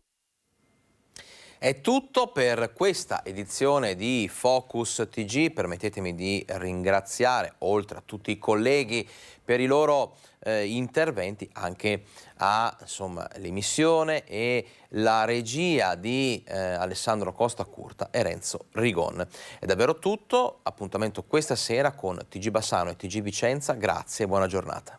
È tutto per questa edizione di Focus TG. Permettetemi di ringraziare, oltre a tutti i colleghi per i loro interventi, anche l'emissione e la regia di Alessandro Costa Curta e Renzo Rigon. È davvero tutto, appuntamento questa sera con TG Bassano e TG Vicenza. Grazie e buona giornata.